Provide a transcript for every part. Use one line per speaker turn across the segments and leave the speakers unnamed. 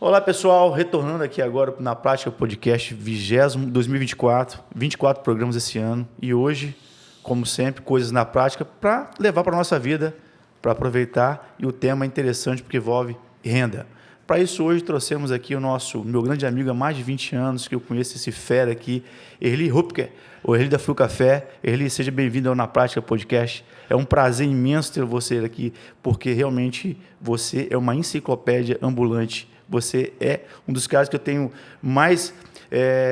Olá, pessoal. Retornando aqui agora na Prática Podcast 2024. 24 programas esse ano. E hoje, como sempre, coisas na prática para levar para a nossa vida, para aproveitar. E o tema é interessante porque envolve renda. Para isso, hoje trouxemos aqui meu grande amigo há mais de 20 anos, que eu conheço esse fera aqui, Erli Rupker, o Erli da Frucafé. Erli, seja bem-vindo ao Na Prática Podcast. É um prazer imenso ter você aqui, porque realmente você é uma enciclopédia ambulante. Você é um dos caras que eu tenho mais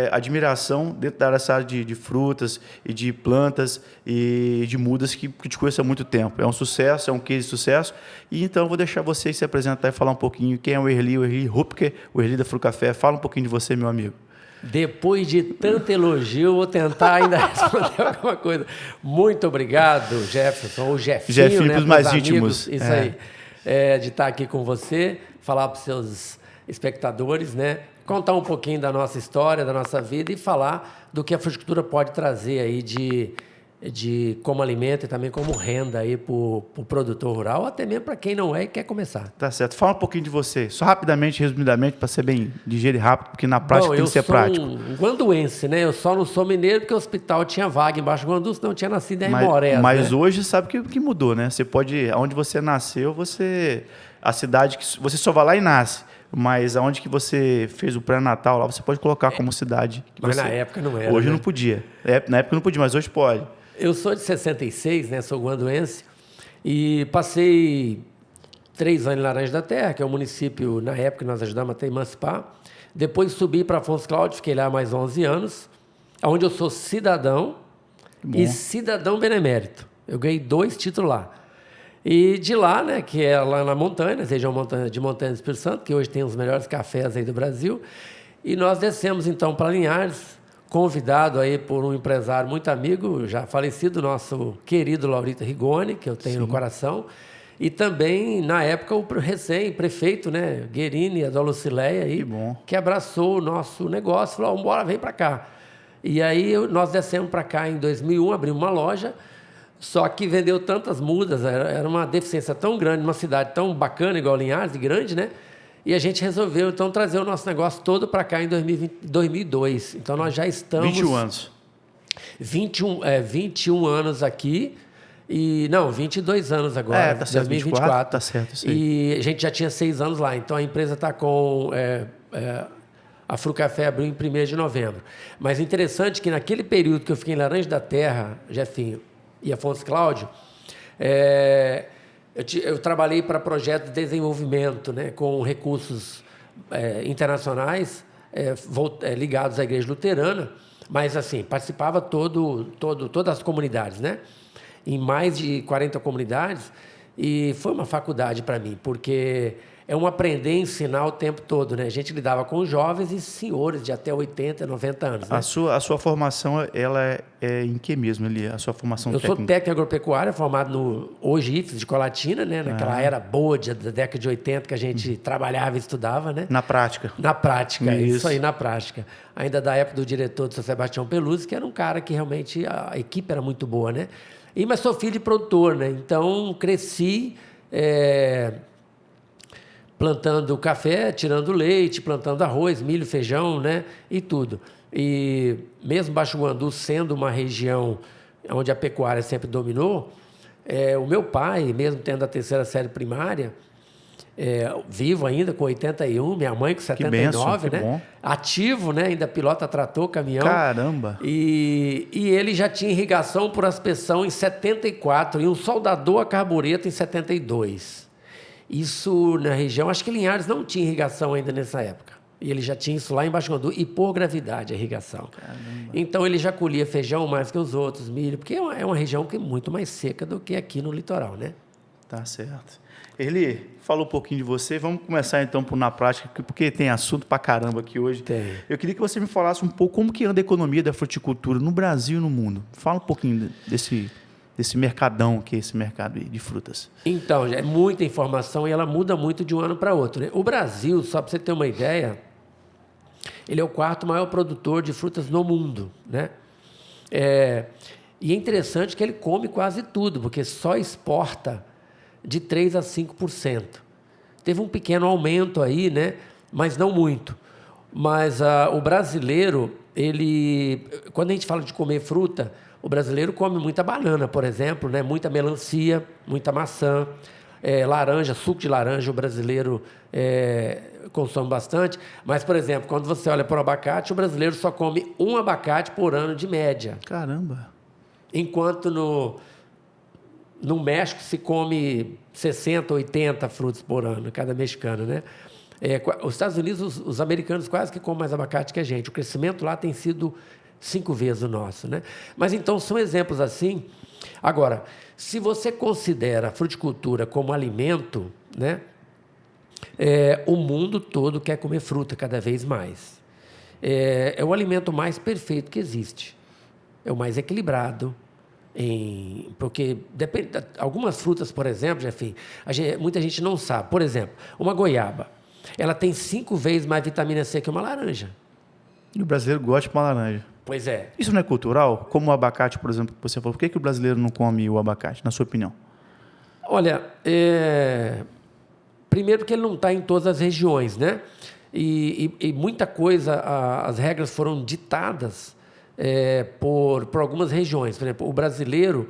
admiração dentro dessa área de frutas e de plantas e de mudas que te conheço há muito tempo. É um sucesso, é um case de sucesso. E então eu vou deixar você se apresentar e falar um pouquinho quem é o Erli Rupker, o Erli da Frucafé. Fala um pouquinho de você, meu amigo.
Depois de tanto elogio, eu vou tentar ainda responder alguma coisa. Muito obrigado, Jefferson, ou Jefinho, né,
para os mais íntimos.
Isso aí, de estar aqui com você, falar para os seus espectadores, né? Contar um pouquinho da nossa história, da nossa vida e falar do que a fruticultura pode trazer aí de como alimento e também como renda aí para o produtor rural, ou até mesmo para quem não é e quer começar.
Tá certo. Fala um pouquinho de você, só rapidamente, resumidamente, para ser bem ligeiro e rápido, porque na prática tem que ser prático.
Eu sou um guanduense, né? Eu só não sou mineiro porque o hospital tinha vaga embaixo do Guandu, senão tinha nascido em Aimorés.
Mas
né?
hoje sabe que mudou, né? Você pode, onde você nasceu, a cidade que você só vai lá e nasce. Mas aonde que você fez o pré-natal lá, você pode colocar como cidade.
Mas na época não era.
Hoje
né?
não podia. Na época não podia, mas hoje pode.
Eu sou de 66, né? Sou guanduense. E passei 3 anos em Laranja da Terra, que é um município, na época, que nós ajudamos até a emancipar. Depois subi para Afonso Cláudio, fiquei lá mais 11 anos, onde eu sou cidadão e cidadão benemérito. Eu ganhei 2 títulos lá. E de lá, né, que é lá na montanha, região de Montanha do Espírito Santo, que hoje tem os melhores cafés aí do Brasil, e nós descemos então para Linhares, convidado aí por um empresário muito amigo, já falecido, nosso querido Laurito Rigoni, que eu tenho no coração, e também, na época, o recém-prefeito, né, Guerini, a Dona Lucileia, aí, que abraçou o nosso negócio, falou, bora, vem para cá. E aí nós descemos para cá em 2001, abrimos uma loja. Só que vendeu tantas mudas, era uma deficiência tão grande, numa cidade tão bacana, igual Linhares, de grande, né? E a gente resolveu, então, trazer o nosso negócio todo para cá em 2002. Então, nós já estamos...
21 anos.
21 anos aqui, e... Não, 22 anos agora,
tá certo,
2024.
Tá certo, isso aí.
E a gente já tinha 6 anos lá, então a empresa está com... A Frucafé abriu em 1º de novembro. Mas interessante que naquele período que eu fiquei em Laranja da Terra, Jefinho, e Afonso Cláudio, eu trabalhei para projetos de desenvolvimento, né, com recursos internacionais ligados à Igreja Luterana, mas assim, participava todas as comunidades, né, em mais de 40 comunidades, e foi uma faculdade para mim, porque é um aprender e ensinar o tempo todo, né? A gente lidava com jovens e senhores de até 80, 90 anos. Né?
A sua formação, ela é em que mesmo, ali? A sua formação técnica?
Eu sou técnico agropecuário, formado no hoje IFES de Colatina, né? Naquela era boa da década de 80 que a gente trabalhava e estudava, né?
Na prática.
Na prática, isso aí, na prática. Ainda da época do diretor do São Sebastião Peluzzi, que era um cara que realmente a equipe era muito boa, né? Mas sou filho de produtor, né? Então cresci... plantando café, tirando leite, plantando arroz, milho, feijão, né? E tudo. E mesmo Baixo Guandu sendo uma região onde a pecuária sempre dominou, o meu pai, mesmo tendo a 3ª série primária, vivo ainda com 81, minha mãe com 79,
que
né?
Bom.
Ativo, né? Ainda pilota trator, caminhão.
Caramba!
E ele já tinha irrigação por aspersão em 74 e um soldador a carbureto em 72. Isso na região, acho que Linhares não tinha irrigação ainda nessa época. E ele já tinha isso lá em Baixo Guandu e por gravidade a irrigação.
Caramba.
Então ele já colhia feijão mais que os outros, milho, porque é uma região que é muito mais seca do que aqui no litoral, né?
Tá certo. Ele falou um pouquinho de você, vamos começar então por Na Prática, porque tem assunto pra caramba aqui hoje.
Tem.
Eu queria que você me falasse um pouco como que anda a economia da fruticultura no Brasil e no mundo. Fala um pouquinho desse mercadão que é esse mercado de frutas.
Então, é muita informação e ela muda muito de um ano para outro, né? O Brasil, só para você ter uma ideia, ele é o 4º maior produtor de frutas no mundo, né? E é interessante que ele come quase tudo, porque só exporta de 3% a 5%. Teve um pequeno aumento aí, né? mas não muito. Mas o brasileiro, quando a gente fala de comer fruta, o brasileiro come muita banana, por exemplo, né? Muita melancia, muita maçã, laranja, suco de laranja, o brasileiro consome bastante. Mas, por exemplo, quando você olha para o abacate, o brasileiro só come um abacate por ano de média.
Caramba!
Enquanto no México se come 60, 80 frutas por ano, cada mexicano, né? Os Estados Unidos, os americanos quase que comem mais abacate que a gente. O crescimento lá tem sido 5 vezes o nosso, né? Mas então são exemplos assim. Agora, se você considera a fruticultura como alimento, né? O mundo todo quer comer fruta cada vez mais. É o alimento mais perfeito que existe. É o mais equilibrado. Porque algumas frutas, por exemplo, enfim, muita gente não sabe. Por exemplo, uma goiaba, ela tem 5 vezes mais vitamina C que uma laranja.
E o brasileiro gosta de uma laranja.
Pois é.
Isso não é cultural? Como o abacate, por exemplo, que você falou. Por que o brasileiro não come o abacate, na sua opinião?
Olha, primeiro porque ele não está em todas as regiões, né? E muita coisa, as regras foram ditadas por algumas regiões. Por exemplo, o brasileiro,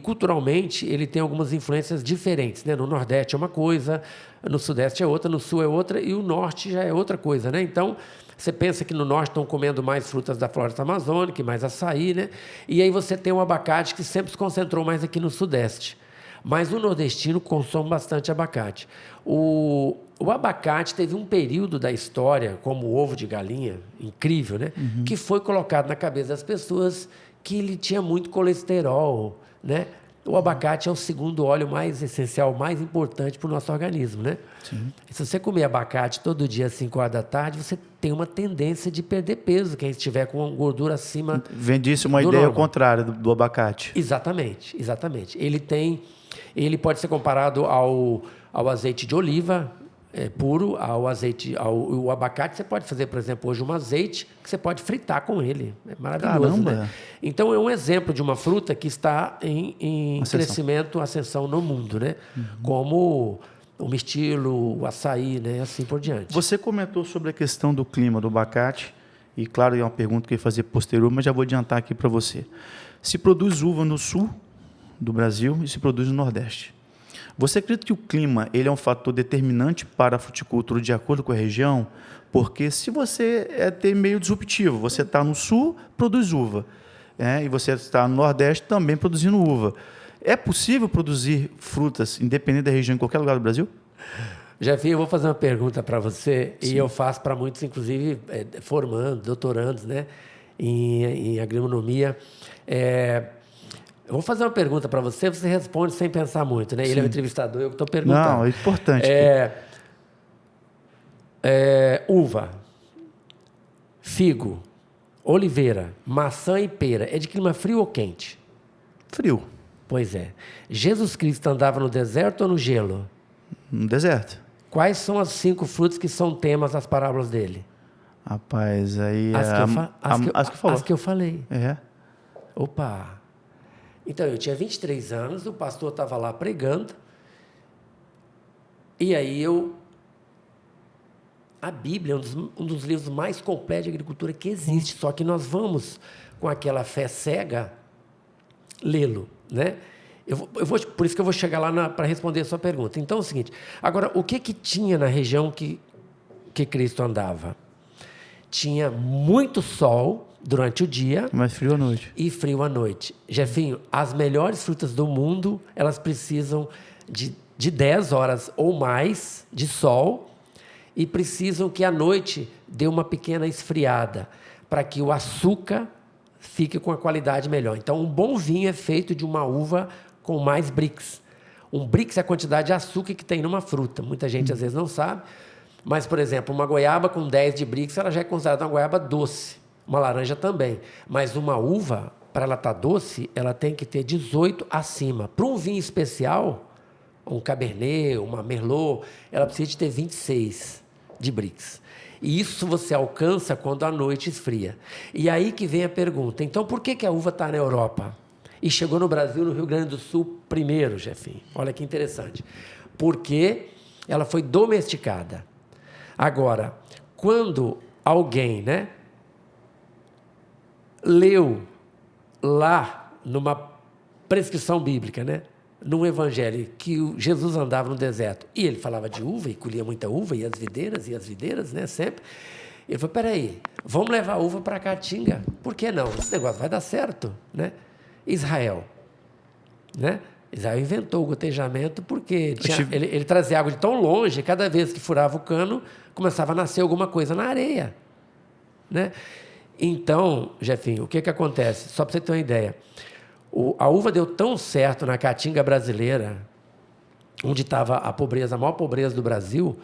culturalmente, ele tem algumas influências diferentes, né? No Nordeste é uma coisa, no Sudeste é outra, no Sul é outra e o Norte já é outra coisa, né? Então, você pensa que no Norte estão comendo mais frutas da floresta amazônica, mais açaí, né? E aí você tem o abacate que sempre se concentrou mais aqui no Sudeste. Mas o nordestino consome bastante abacate. O abacate teve um período da história, como o ovo de galinha, incrível, né? Uhum. Que foi colocado na cabeça das pessoas que ele tinha muito colesterol, né? O abacate é o segundo óleo mais essencial, mais importante para o nosso organismo, né? Sim. Se você comer abacate todo dia às 5 horas da tarde, você tem uma tendência de perder peso, quem estiver com gordura acima.
Vendisse uma ideia ao contrário do abacate.
Exatamente, exatamente. Ele pode ser comparado ao azeite de oliva puro, o abacate. Você pode fazer, por exemplo, hoje um azeite que você pode fritar com ele. É maravilhoso, né? Então, é um exemplo de uma fruta que está em crescimento, ascensão no mundo, né? Uhum. Como o mirtilo, o açaí, né? Assim por diante.
Você comentou sobre a questão do clima do abacate, e claro, é uma pergunta que eu ia fazer posterior, mas já vou adiantar aqui para você. Se produz uva no sul do Brasil e se produz no Nordeste. Você acredita que o clima ele é um fator determinante para a fruticultura de acordo com a região? Porque se você ter meio disruptivo, você está no sul, produz uva, e você está no Nordeste também produzindo uva. É possível produzir frutas independente da região em qualquer lugar do Brasil?
Jeff, eu vou fazer uma pergunta para você. Sim. E eu faço para muitos, inclusive, formando, doutorandos, né, em agronomia. Eu vou fazer uma pergunta para você, você responde sem pensar muito, né? Sim. Ele é o entrevistador, eu estou perguntando.
Não, é importante.
Uva, figo, oliveira, maçã e pera. É de clima frio ou quente?
Frio.
Pois é. Jesus Cristo andava no deserto ou no gelo?
No deserto.
Quais são as 5 frutas que são temas das parábolas dele?
Rapaz, aí...
As que eu falei.
É.
Opa! Então, eu tinha 23 anos, o pastor estava lá pregando, e aí a Bíblia é um dos livros mais completos de agricultura que existe, só que nós vamos, com aquela fé cega, lê-lo, né? Por isso que eu vou chegar lá para responder a sua pergunta. Então, é o seguinte, agora, o que tinha na região que Cristo andava? Tinha muito sol durante o dia.
Mas frio à noite.
E frio à noite. Jefinho, as melhores frutas do mundo, elas precisam de 10 horas ou mais de sol e precisam que à noite dê uma pequena esfriada para que o açúcar fique com a qualidade melhor. Então, um bom vinho é feito de uma uva com mais Brix. Um Brix é a quantidade de açúcar que tem numa fruta. Muita gente, às vezes, não sabe. Mas, por exemplo, uma goiaba com 10 de Brix, ela já é considerada uma goiaba doce. Uma laranja também. Mas uma uva, para ela estar doce, ela tem que ter 18 acima. Para um vinho especial, um Cabernet, uma Merlot, ela precisa de ter 26 de Brix. E isso você alcança quando a noite esfria. E aí que vem a pergunta. Então, por que a uva está na Europa? E chegou no Brasil, no Rio Grande do Sul, primeiro, Jefinho. Olha que interessante. Porque ela foi domesticada. Agora, quando alguém, né, leu lá numa prescrição bíblica, né, num evangelho, que Jesus andava no deserto e ele falava de uva e colhia muita uva, e as videiras, né, sempre. Ele falou, peraí, vamos levar a uva para Caatinga. Por que não? Esse negócio vai dar certo, né? Israel, né? Israel inventou o gotejamento porque ele trazia água de tão longe, cada vez que furava o cano, começava a nascer alguma coisa na areia, né? Então, Jefinho, o que acontece? Só para você ter uma ideia, a uva deu tão certo na Caatinga brasileira, onde estava a pobreza, a maior pobreza do Brasil,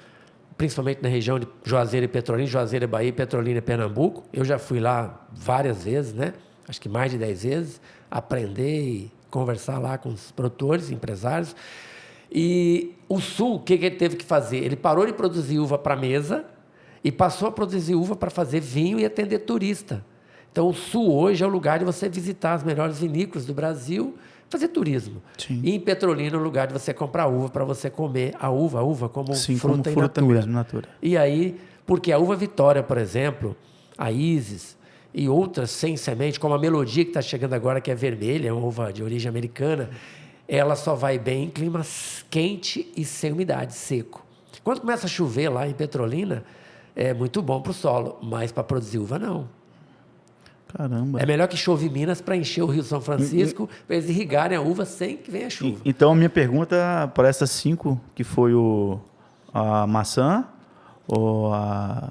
principalmente na região de Juazeiro e Petrolina, Juazeiro é Bahia, Petrolina é Pernambuco. Eu já fui lá várias vezes, né? Acho que mais de 10 vezes, aprender e conversar lá com os produtores, empresários. E o Sul, o que ele teve que fazer? Ele parou de produzir uva para mesa e passou a produzir uva para fazer vinho e atender turista. Então, o Sul hoje é o lugar de você visitar as melhores vinícolas do Brasil, fazer turismo.
Sim.
E em Petrolina é o lugar de você comprar uva para você comer a uva como
Sim,
fruta
como fruta mesmo, natura.
E aí, porque a uva Vitória, por exemplo, a Isis e outras sem semente, como a Melodia que está chegando agora, que é vermelha, é uma uva de origem americana, ela só vai bem em clima quente e sem umidade, seco. Quando começa a chover lá em Petrolina, é muito bom para o solo, mas para produzir uva não.
Caramba.
É melhor que chove em Minas para encher o Rio São Francisco, para eles irrigarem a uva sem que venha chuva.
Então, a minha pergunta para essas 5, que foi a maçã,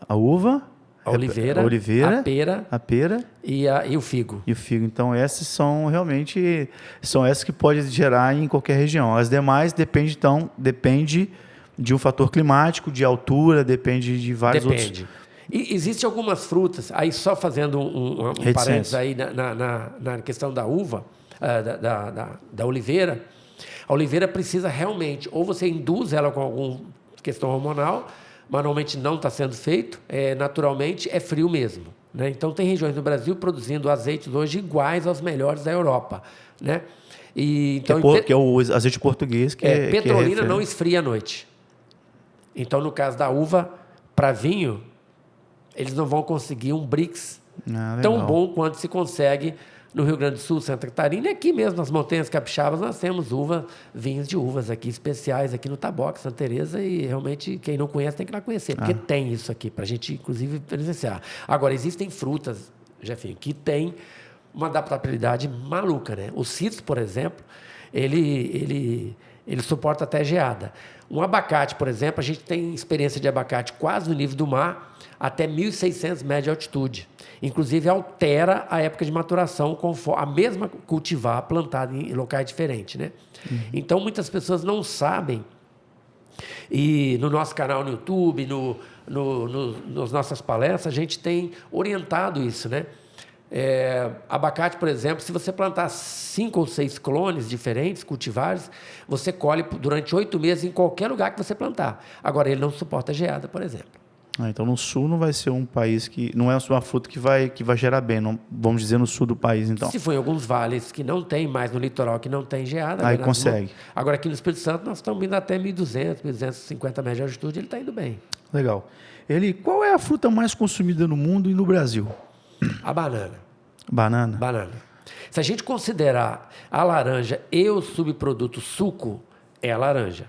a uva,
A oliveira,
a pera
e o figo.
E o figo. Então, essas são realmente essas que podem gerar em qualquer região. As demais depende de um fator climático, de altura, depende de vários outros.
E existem algumas frutas, aí só fazendo um parênteses aí na questão da uva, da oliveira. A oliveira precisa realmente, ou você induz ela com alguma questão hormonal, mas normalmente não está sendo feito, naturalmente é frio mesmo, né? Então, tem regiões no Brasil produzindo azeites hoje iguais aos melhores da Europa, né? Então,
que é o azeite português.
Petrolina não esfria à noite. Então, no caso da uva, para vinho, eles não vão conseguir um Brix tão bom quanto se consegue no Rio Grande do Sul, Santa Catarina. E aqui mesmo, nas Montanhas Capixabas, nós temos vinhos de uvas aqui especiais, aqui no Taboca, Santa Teresa, e realmente quem não conhece tem que ir lá conhecer, porque tem isso aqui, para a gente, inclusive, presenciar. Agora, existem frutas, Jefinho, que têm uma adaptabilidade maluca, né? O citro, por exemplo, ele suporta até geada. Um abacate, por exemplo, a gente tem experiência de abacate quase no nível do mar, até 1.600 metros de altitude. Inclusive, altera a época de maturação, conforme a mesma cultivar plantada em locais diferentes, né? Então, muitas pessoas não sabem, e no nosso canal no YouTube, nas nossas palestras, a gente tem orientado isso, né? Abacate, por exemplo, se você plantar 5 ou 6 clones diferentes, cultivares, você colhe durante 8 meses em qualquer lugar que você plantar. Agora, ele não suporta geada, por exemplo.
Então, no sul não vai ser um país que... Não é uma fruta que vai gerar bem, não, vamos dizer, no sul do país, então.
Se for em alguns vales que não tem, mais no litoral que não tem geada...
Aí consegue.
Agora, aqui no Espírito Santo, nós estamos indo até 1.200, 1.250 metros de altitude, ele está indo bem.
Legal. Qual é a fruta mais consumida no mundo e no Brasil?
A banana.
Banana?
Banana. Se a gente considerar a laranja e o subproduto suco, é a laranja.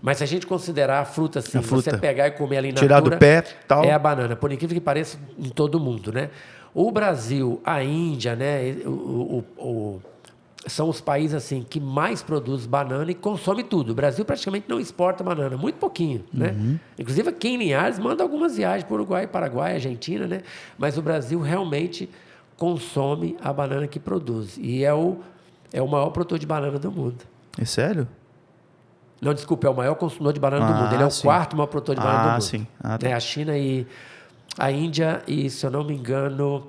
Mas se a gente considerar a fruta assim, você pegar e comer ali na
tirar do pé, tal,
é a banana, por incrível que pareça, em todo mundo, né? O Brasil, a Índia, né? São os países assim que mais produzem banana e consome tudo. O Brasil praticamente não exporta banana, muito pouquinho, né? Inclusive aqui em Linhares manda algumas viagens para o Uruguai, Paraguai, Argentina, né? Mas o Brasil realmente consome a banana que produz e é o maior produtor de banana do mundo.
É sério?
Não, desculpa, é o maior consumidor de banana do mundo. Ele é o quarto maior produtor de banana do mundo.
Sim.
Tá. A China e a Índia e, se eu não me engano,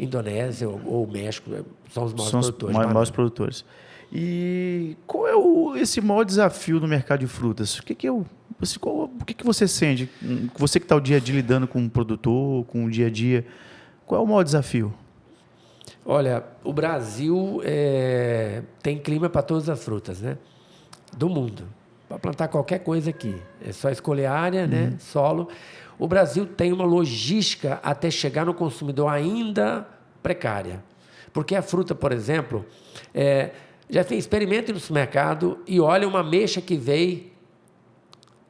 Indonésia ou México são os maiores produtores.
São os maiores produtores. E qual é esse maior desafio no mercado de frutas? O que você sente? Você que está o dia a dia lidando com o produtor, com o dia a dia, qual é o maior desafio?
Olha, o Brasil tem clima para todas as frutas, né? Do mundo. para plantar qualquer coisa aqui. É só escolher área, né? Solo. O Brasil tem uma logística até chegar no consumidor ainda precária. Porque a fruta, por exemplo, já tem experimento no supermercado e olha uma ameixa que veio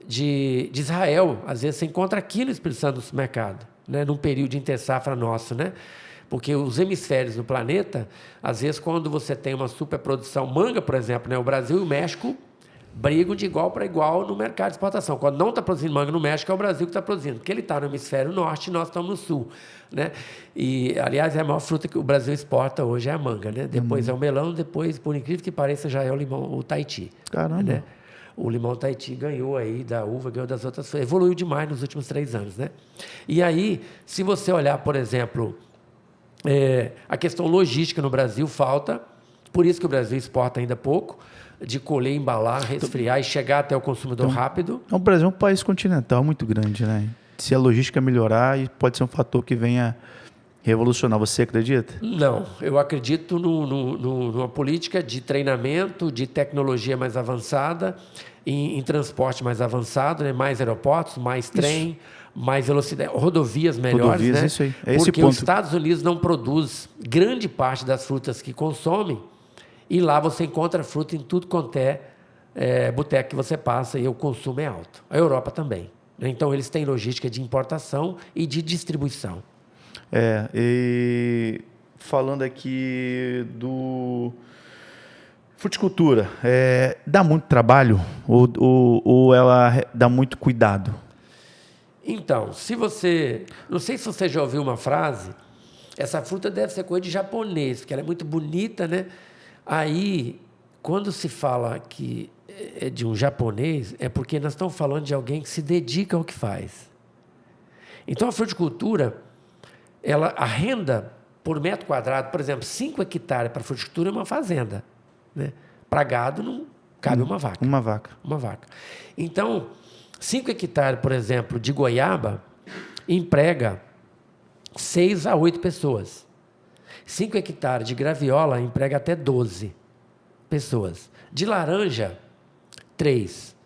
de Israel. Às vezes você encontra aqui no Espírito Santo no supermercado, né? Num período de intersafra nosso, né? Porque os hemisférios do planeta, às vezes, quando você tem uma superprodução, manga, por exemplo, né? O Brasil e o México brigam de igual para igual no mercado de exportação. Quando não está produzindo manga no México, é o Brasil que está produzindo, porque ele está no hemisfério norte e nós estamos no sul, né? E, aliás, a maior fruta que o Brasil exporta hoje é a manga, né? Depois é o melão, depois, por incrível que pareça, já é o limão, o Tahiti.
Caramba!
Né? O limão Tahiti ganhou aí da uva, ganhou das outras frutas, evoluiu demais nos últimos 3 anos, né? E aí, se você olhar, por exemplo, a questão logística no Brasil falta, por isso que o Brasil exporta ainda pouco, de colher, embalar, resfriar e chegar até o consumidor rápido.
O Brasil é um país continental muito grande, né? Se a logística melhorar, pode ser um fator que venha revolucionar. Você acredita?
Não, eu acredito numa política de treinamento, de tecnologia mais avançada, em transporte mais avançado, né? Mais aeroportos, mais trem, mais velocidade, rodovias melhores.
Rodovias,
né?
isso aí. É esse
porque
ponto.
Os Estados Unidos não produz grande parte das frutas que consomem, e lá você encontra fruta em tudo quanto boteco que você passa e o consumo é alto. A Europa também, né? Então, eles têm logística de importação e de distribuição.
E falando aqui do fruticultura, dá muito trabalho ou ela dá muito cuidado?
Então, se você... Não sei se você já ouviu uma frase, essa fruta deve ser coisa de japonês, porque ela é muito bonita, né? Aí, quando se fala que é de um japonês, é porque nós estamos falando de alguém que se dedica ao que faz. Então, a fruticultura, a renda por metro quadrado, por exemplo, 5 hectares para fruticultura é uma fazenda, né? Para gado não cabe uma vaca.
Uma vaca.
Uma vaca. Então, 5 hectares, por exemplo, de goiaba, emprega 6 a 8 pessoas. 5 hectares de graviola emprega até 12 pessoas. De laranja, 3.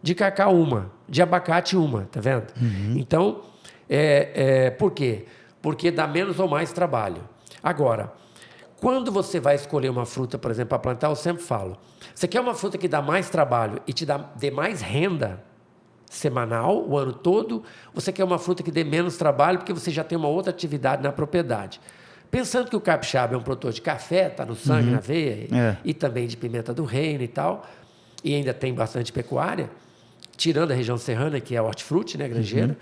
De cacau, 1. De abacate, 1. Tá vendo? Então, por quê? Porque dá menos ou mais trabalho. Agora, quando você vai escolher uma fruta, por exemplo, para plantar, eu sempre falo, você quer uma fruta que dá mais trabalho e dê mais renda semanal, o ano todo, você quer uma fruta que dê menos trabalho porque você já tem uma outra atividade na propriedade. Pensando que o capixaba é um produtor de café, está no sangue, na veia, e também de pimenta do reino e tal, e ainda tem bastante pecuária, tirando a região serrana, que é hortifruti, né, granjeira,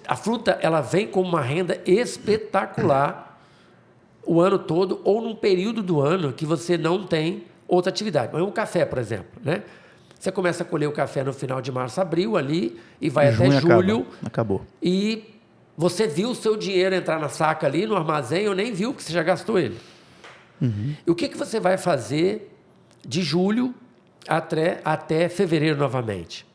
a fruta ela vem com uma renda espetacular o ano todo, ou num período do ano que você não tem outra atividade. Um café, por exemplo, né? Você começa a colher o café no final de março, abril, ali, e vai até julho.
Acabou.
E você viu o seu dinheiro entrar na saca ali, no armazém, ou nem viu, porque você já gastou ele. E o que você vai fazer de julho até fevereiro novamente?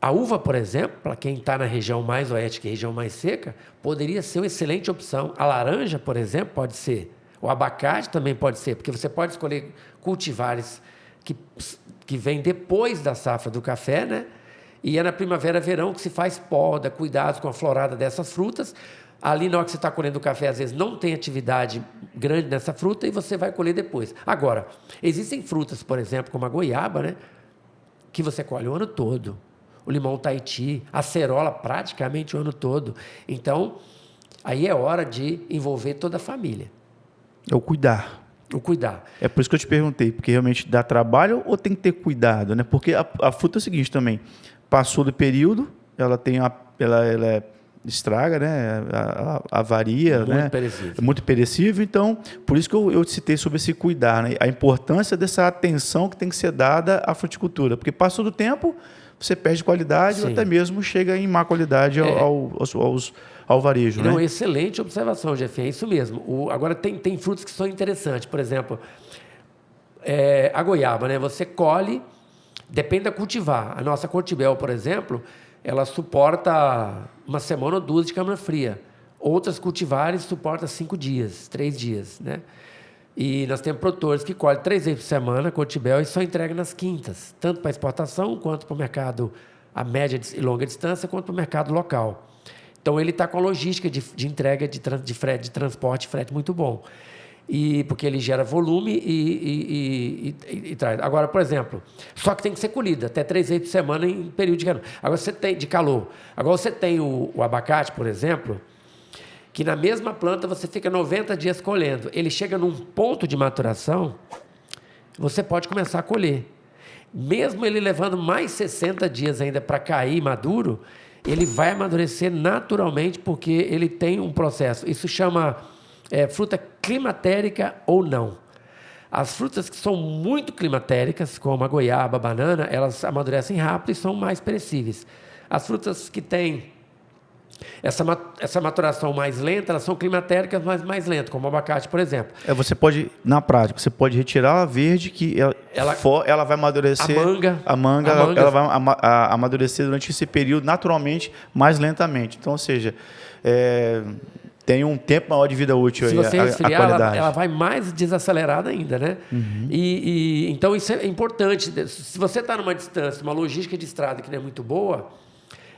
A uva, por exemplo, para quem está na região mais oeste, que é a região mais seca, poderia ser uma excelente opção. A laranja, por exemplo, pode ser. O abacate também pode ser, porque você pode escolher cultivares que vêm depois da safra do café, né? E é na primavera, verão que se faz poda, cuidados com a florada dessas frutas. Ali, na hora que você está colhendo o café, às vezes não tem atividade grande nessa fruta e você vai colher depois. Agora, existem frutas, por exemplo, como a goiaba, né? Que você colhe o ano todo. O limão Tahiti, a acerola praticamente o ano todo. Então, aí é hora de envolver toda a família.
É o cuidar.
O cuidar.
É por isso que eu te perguntei, porque realmente dá trabalho ou tem que ter cuidado, né? Porque a fruta é o seguinte também, passou do período, ela estraga, né? Avaria,
muito, né? Perecível.
É muito perecível, então, por isso que eu te citei sobre esse cuidar, né? A importância dessa atenção que tem que ser dada à fruticultura, porque passou do tempo, você perde qualidade, ou até mesmo chega em má qualidade ao varejo.
Não,
né?
Excelente observação, Jeff, é isso mesmo. Agora, tem frutos que são interessantes. Por exemplo, a goiaba, né? Você colhe, depende da cultivar. A nossa Cortibel, por exemplo, ela suporta 1 semana ou 2 de câmara fria. Outras cultivares suportam 5 dias, 3 dias, né? E nós temos produtores que colhem 3 vezes por semana, Cotibel, e só entregam nas quintas, tanto para exportação, quanto para o mercado a média e longa distância, quanto para o mercado local. Então, ele está com a logística de entrega de frete, de transporte e frete muito bom. Porque ele gera volume e traz. Agora, por exemplo, só que tem que ser colhida até 3 vezes por semana em período de calor. Agora, você tem de calor. Agora, você tem o abacate, por exemplo, que na mesma planta você fica 90 dias colhendo. Ele chega num ponto de maturação, você pode começar a colher. Mesmo ele levando mais 60 dias ainda para cair maduro, ele vai amadurecer naturalmente porque ele tem um processo. Isso chama fruta climatérica ou não. As frutas que são muito climatéricas, como a goiaba, a banana, elas amadurecem rápido e são mais perecíveis. As frutas que têm essa maturação mais lenta, elas são climatéricas, mas mais lentas, como o abacate, por exemplo.
Você pode, na prática, você pode retirar a verde, que ela vai amadurecer. A manga ela vai amadurecer durante esse período naturalmente, mais lentamente. Então, ou seja, tem um tempo maior de vida útil.
Se
aí,
você resfriar,
a qualidade.
ela vai mais desacelerada ainda, né?
Uhum.
Então, isso é importante. Se você está numa distância, uma logística de estrada que não é muito boa,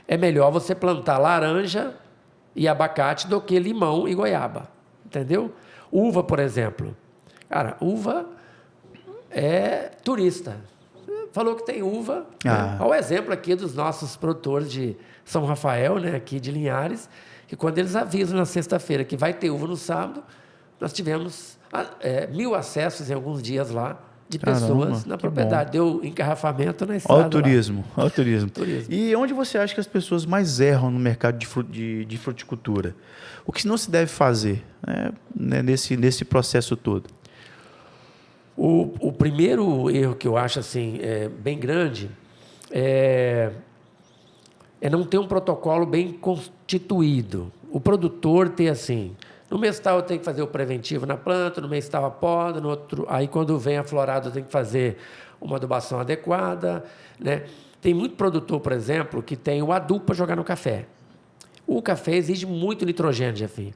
é melhor você plantar laranja e abacate do que limão e goiaba, entendeu? Uva, por exemplo. Cara, uva é turista. Falou que tem uva. Né? Olha o exemplo aqui dos nossos produtores de São Rafael, né, aqui de Linhares, que quando eles avisam na sexta-feira que vai ter uva no sábado, nós tivemos 1.000 acessos em alguns dias lá, de pessoas na propriedade. Deu engarrafamento na estrada.
Olha o turismo. E onde você acha que as pessoas mais erram no mercado de fruticultura? O que não se deve fazer nesse processo todo?
O primeiro erro que eu acho assim, bem grande é não ter um protocolo bem constituído. O produtor ter assim... No mês tal eu tenho que fazer o preventivo na planta, no mês tal a poda, no outro... Aí quando vem a florada eu tenho que fazer uma adubação adequada, né? Tem muito produtor, por exemplo, que tem o adubo para jogar no café. O café exige muito nitrogênio, Jefinho.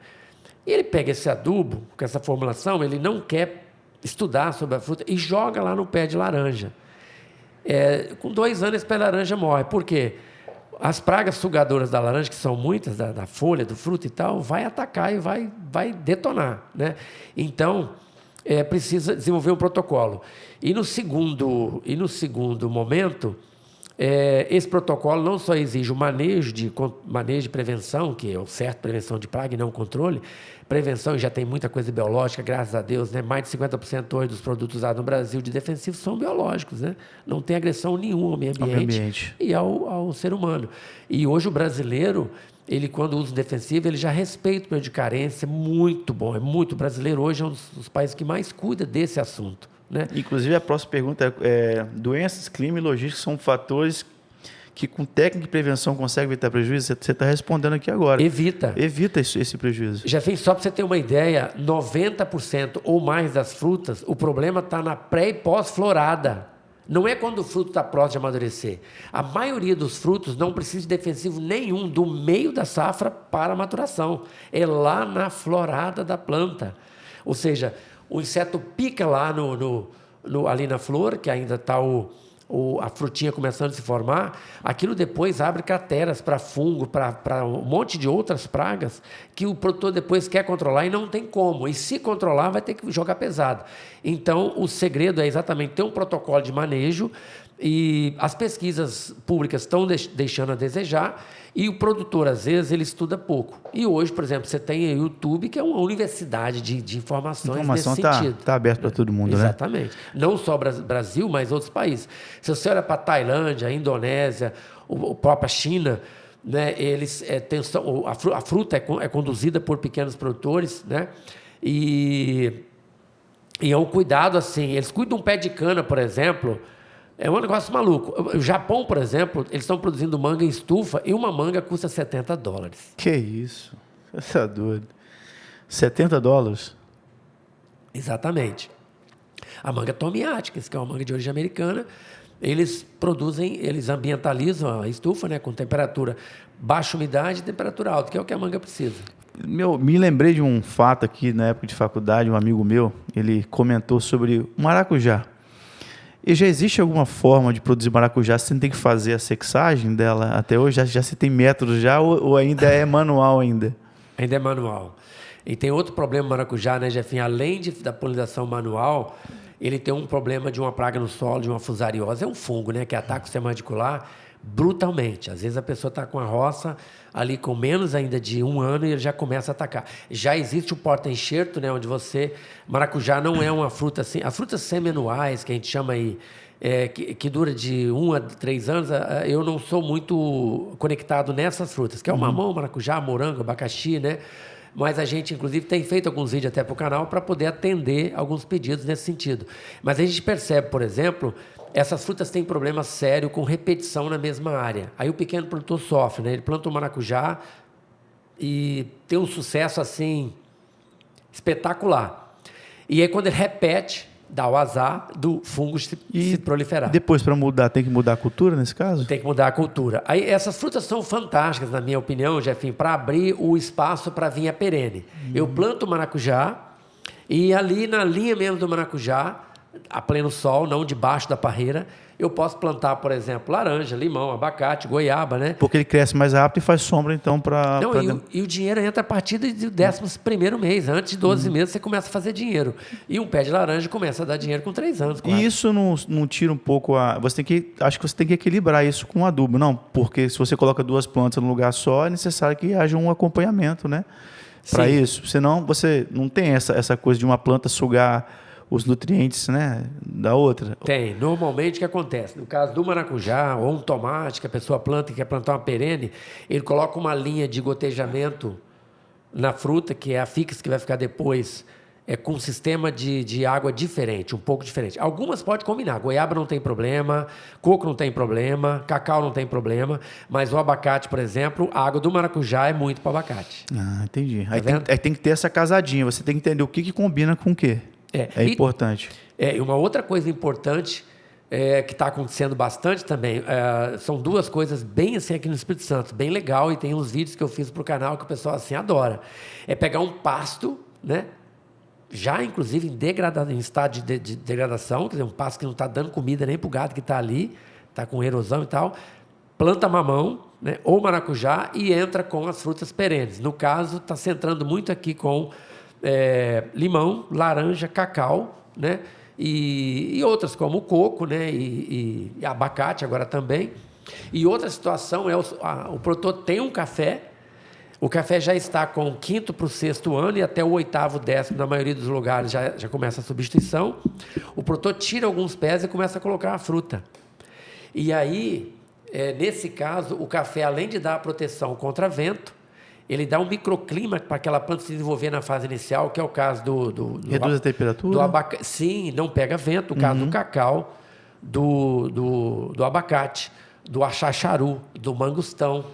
E ele pega esse adubo, com essa formulação, ele não quer estudar sobre a fruta e joga lá no pé de laranja. Com 2 anos esse pé de laranja morre. Por quê? As pragas sugadoras da laranja, que são muitas, da folha, do fruto e tal, vai atacar e vai detonar, né? Então, precisa desenvolver um protocolo. E no segundo momento, esse protocolo não só exige o manejo de prevenção, que é o certo, prevenção de praga e não controle. Prevenção, já tem muita coisa biológica, graças a Deus, né? Mais de 50% hoje dos produtos usados no Brasil de defensivos são biológicos, né? Não tem agressão nenhuma ao meio ambiente e ao ser humano. E hoje o brasileiro, ele quando usa o defensivo, ele já respeita o período de carência, muito bom. O brasileiro hoje é um dos países que mais cuida desse assunto, né?
Inclusive, a próxima pergunta doenças, clima e logística são fatores que com técnica de prevenção consegue evitar prejuízo? Você está respondendo aqui agora.
Evita
esse prejuízo.
Já fez, só para você ter uma ideia, 90% ou mais das frutas, o problema está na pré e pós-florada. Não é quando o fruto está próximo de amadurecer. A maioria dos frutos não precisa de defensivo nenhum do meio da safra para a maturação. É lá na florada da planta. Ou seja, o inseto pica lá ali na flor, que ainda está a frutinha começando a se formar, aquilo depois abre crateras para fungo, para um monte de outras pragas que o produtor depois quer controlar e não tem como. E se controlar, vai ter que jogar pesado. Então, o segredo é exatamente ter um protocolo de manejo e as pesquisas públicas estão deixando a desejar e o produtor, às vezes, ele estuda pouco. E hoje, por exemplo, você tem o YouTube, que é uma universidade de informações nesse sentido.
Está aberto para todo mundo,
exatamente. Né? Não só Brasil, mas outros países. Se você olha para a Tailândia, a Indonésia, a própria China, né, eles a fruta é conduzida por pequenos produtores, né? E é um cuidado assim. Eles cuidam de um pé de cana, por exemplo. É um negócio maluco. O Japão, por exemplo, eles estão produzindo manga em estufa e uma manga custa $70.
Que isso? Você está doido. $70?
Exatamente. A manga Tommy Atkins, que é uma manga de origem americana, eles ambientalizam a estufa, né, com temperatura baixa umidade e temperatura alta, que é o que a manga precisa.
me lembrei de um fato aqui na época de faculdade, um amigo meu, ele comentou sobre o maracujá. E já existe alguma forma de produzir maracujá? Você tem que fazer a sexagem dela até hoje? Já se tem método já ou ainda é manual ainda?
Ainda é manual. E tem outro problema no maracujá, né, Jefinho? Além da polinização manual, ele tem um problema de uma praga no solo, de uma fusariose. É um fungo, né, que ataca o sistema radicular brutalmente. Às vezes a pessoa está com a roça ali com menos ainda de 1 ano e ele já começa a atacar. Já existe o porta-enxerto, né, onde maracujá não é uma fruta assim. As frutas semi-anuais, que a gente chama aí, que dura de 1 a 3 anos, eu não sou muito conectado nessas frutas, que é o mamão, maracujá, morango, abacaxi, né? Mas a gente, inclusive, tem feito alguns vídeos até para o canal para poder atender alguns pedidos nesse sentido. Mas a gente percebe, por exemplo, essas frutas têm problema sério com repetição na mesma área. Aí o pequeno produtor sofre, né? Ele planta o maracujá e tem um sucesso, assim, espetacular. E aí, quando ele repete, dá o azar do fungo se proliferar.
Depois, para mudar, tem que mudar a cultura nesse caso?
Tem que mudar a cultura. Aí, essas frutas são fantásticas, na minha opinião, Jefinho, para abrir o espaço para a vinha perene. Eu planto o maracujá e ali na linha mesmo do maracujá, a pleno sol, não debaixo da parreira, eu posso plantar, por exemplo, laranja, limão, abacate, goiaba, né?
Porque ele cresce mais rápido e faz sombra, então, para...
E o dinheiro entra a partir do 11º mês. Antes de 12 meses, você começa a fazer dinheiro. E um pé de laranja começa a dar dinheiro com 3 anos.
E isso não tira um pouco a... Acho que você tem que equilibrar isso com o adubo. Não, porque se você coloca 2 plantas num lugar só, é necessário que haja um acompanhamento, né? Para isso. Senão, você não tem essa coisa de uma planta sugar os nutrientes, né, da outra.
Tem. Normalmente o que acontece? No caso do maracujá ou um tomate que a pessoa planta e quer plantar uma perene, ele coloca uma linha de gotejamento na fruta, que é a fix que vai ficar depois, com um sistema de água diferente, um pouco diferente. Algumas pode combinar. Goiaba não tem problema, coco não tem problema, cacau não tem problema, mas o abacate, por exemplo, a água do maracujá é muito para o abacate.
Ah, entendi. Aí tem que ter essa casadinha. Você tem que entender o que combina com o quê. É importante.
E uma outra coisa importante que está acontecendo bastante também, são 2 coisas bem assim aqui no Espírito Santo, bem legal, e tem uns vídeos que eu fiz para o canal que o pessoal assim adora. É pegar um pasto, né, já inclusive em estado de degradação, quer dizer, um pasto que não está dando comida nem para o gado que está ali, está com erosão e tal, planta mamão, né, ou maracujá e entra com as frutas perenes. No caso, está centrando muito aqui com limão, laranja, cacau, né? E outras como o coco, né? E abacate agora também. E outra situação é o produtor tem um café, o café já está com o 5º para o 6º ano e até o 8º, 10º, na maioria dos lugares já começa a substituição. O produtor tira alguns pés e começa a colocar a fruta. E aí, nesse caso, o café, além de dar a proteção contra vento, ele dá um microclima para aquela planta se desenvolver na fase inicial, que é o caso do
reduz a temperatura?
Do abacate. Sim, não pega vento. O caso do cacau, do abacate, do achacharu, do mangostão.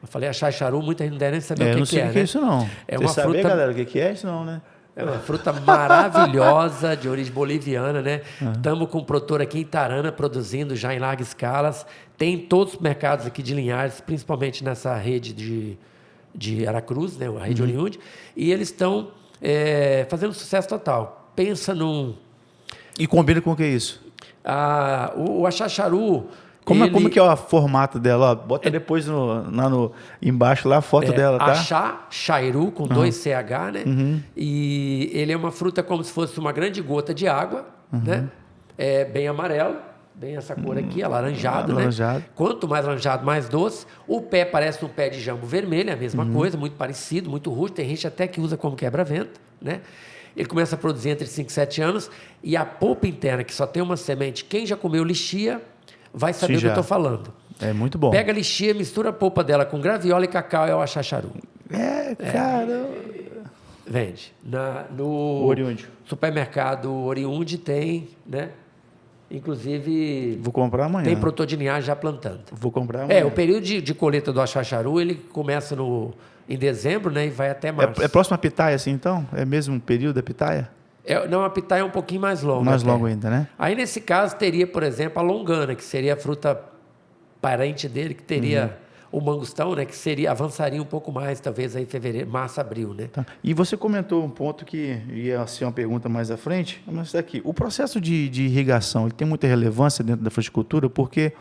Eu falei achacharu, muita gente não deve nem saber o que é.
Eu não sei o que é isso, não.
É uma
saber,
fruta,
galera, o que é isso, não, né?
É uma fruta maravilhosa, de origem boliviana, né? Estamos com um produtor aqui em Itarana, produzindo já em larga escala. Tem em todos os mercados aqui de Linhares, principalmente nessa rede de Aracruz, né, a rede Oriundi, e eles estão fazendo sucesso total. Pensa num...
E combina com o que é isso?
O achacharu...
Como que é o formato dela? Ó, bota depois embaixo lá a foto dela, tá?
Achacharu, com 2 CH, né? E ele é uma fruta como se fosse uma grande gota de água, né? É bem amarelo, bem essa cor aqui, alaranjado, né? Quanto mais alaranjado, mais doce. O pé parece um pé de jambo vermelho, é a mesma coisa, muito parecido, muito rústico. Tem gente até que usa como quebra-vento, né? Ele começa a produzir entre 5 e 7 anos. E a polpa interna, que só tem uma semente, quem já comeu lixia vai saber o que eu estou falando.
É muito bom.
Pega a lixia, mistura a polpa dela com graviola e cacau, é o achacharu.
Cara...
Vende. No
Oriundi.
Supermercado Oriundi tem, né? Inclusive...
Vou comprar amanhã.
Tem produtor de linhagem já plantando.
Vou comprar amanhã.
O período de colheita do achacharu, ele começa em dezembro, né? E vai até março.
É próximo à pitaia, assim, então? É mesmo um período da pitaia?
Não, a pitaia é um pouquinho mais longa.
Mais longo ainda, né?
Aí, nesse caso, teria, por exemplo, a longana, que seria a fruta parente dele, que teria o mangostão, né, que avançaria um pouco mais, talvez aí fevereiro, março, abril, né?
Tá. E você comentou um ponto que ia ser uma pergunta mais à frente, mas aqui, o processo de irrigação, ele tem muita relevância dentro da fruticultura, porque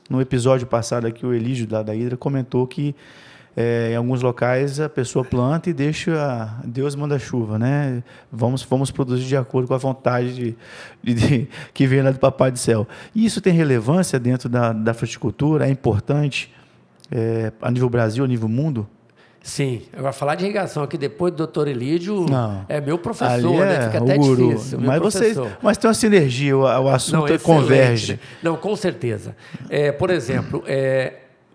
no episódio passado aqui o Elígio da Hidra comentou que em alguns locais a pessoa planta e deixa Deus manda chuva, né? Vamos produzir de acordo com a vontade que vem lá do Papai do Céu. E isso tem relevância dentro da fruticultura? É importante a nível Brasil, a nível mundo?
Sim. Agora, falar de irrigação aqui depois do doutor Elídio é meu professor,
ali
né? Fica até
guru.
difícil.
Mas tem uma sinergia, o assunto converge.
Não, com certeza. Por exemplo,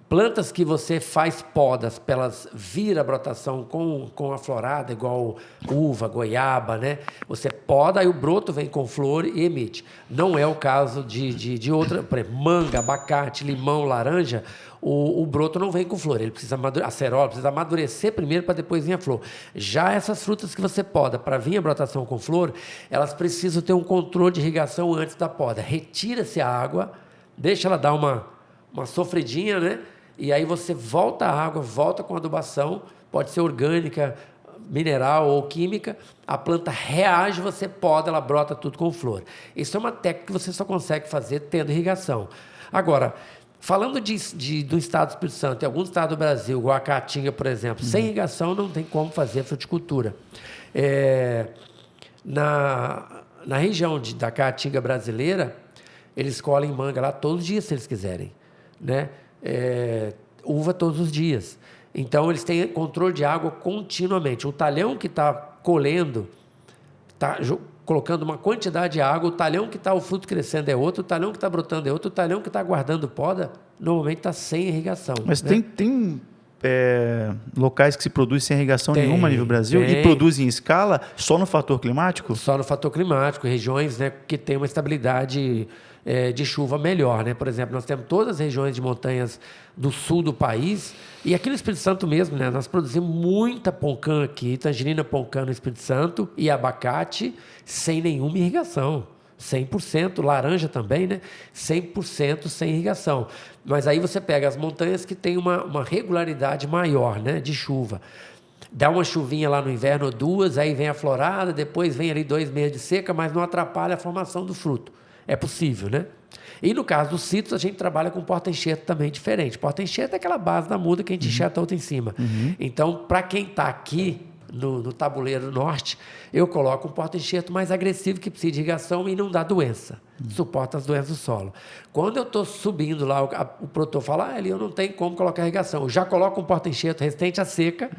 plantas que você faz podas para elas vir a brotação com a florada, igual uva, goiaba, né? Você poda, aí o broto vem com flor e emite. Não é o caso de outra, por exemplo, manga, abacate, limão, laranja. O broto não vem com flor, ele precisa a acerola precisa amadurecer primeiro para depois vir a flor. Já essas frutas que você poda para vir a brotação com flor, elas precisam ter um controle de irrigação antes da poda. Retira-se a água, deixa ela dar uma sofridinha, né? E aí você volta a água, volta com adubação, pode ser orgânica, mineral ou química, a planta reage, você poda, ela brota tudo com flor. Isso é uma técnica que você só consegue fazer tendo irrigação. Agora, falando do estado do Espírito Santo e alguns estados do Brasil, igual a Caatinga, por exemplo, sem irrigação não tem como fazer fruticultura. Na região da Caatinga brasileira, eles colhem manga lá todos os dias, se eles quiserem, né? Uva todos os dias. Então, eles têm controle de água continuamente. O talhão que está colhendo, está colocando uma quantidade de água, o talhão que está o fruto crescendo é outro, o talhão que está brotando é outro, o talhão que está guardando poda, normalmente está sem irrigação.
Mas né? tem locais que se produzem sem irrigação nenhuma a nível Brasil e produzem em escala só no fator climático?
Só no fator climático, regiões, né, que têm uma estabilidade de chuva melhor, né? Por exemplo, nós temos todas as regiões de montanhas do sul do país e aqui no Espírito Santo mesmo, né? Nós produzimos muita poncã aqui, tangerina poncã no Espírito Santo e abacate sem nenhuma irrigação. 100%, laranja também, né? 100% sem irrigação. Mas aí você pega as montanhas que têm uma regularidade maior, né, de chuva. Dá uma chuvinha lá no inverno, 2, aí vem a florada, depois vem ali 2 meses de seca, mas não atrapalha a formação do fruto. É possível, né? E no caso dos citros, a gente trabalha com porta-enxerto também diferente. Porta-enxerto é aquela base da muda que a gente enxerta outra em cima. Então, para quem está aqui no tabuleiro norte, eu coloco um porta-enxerto mais agressivo que precisa de irrigação e não dá doença. Suporta as doenças do solo. Quando eu estou subindo lá, o produtor fala, ali eu não tenho como colocar irrigação. Eu já coloco um porta-enxerto resistente à seca.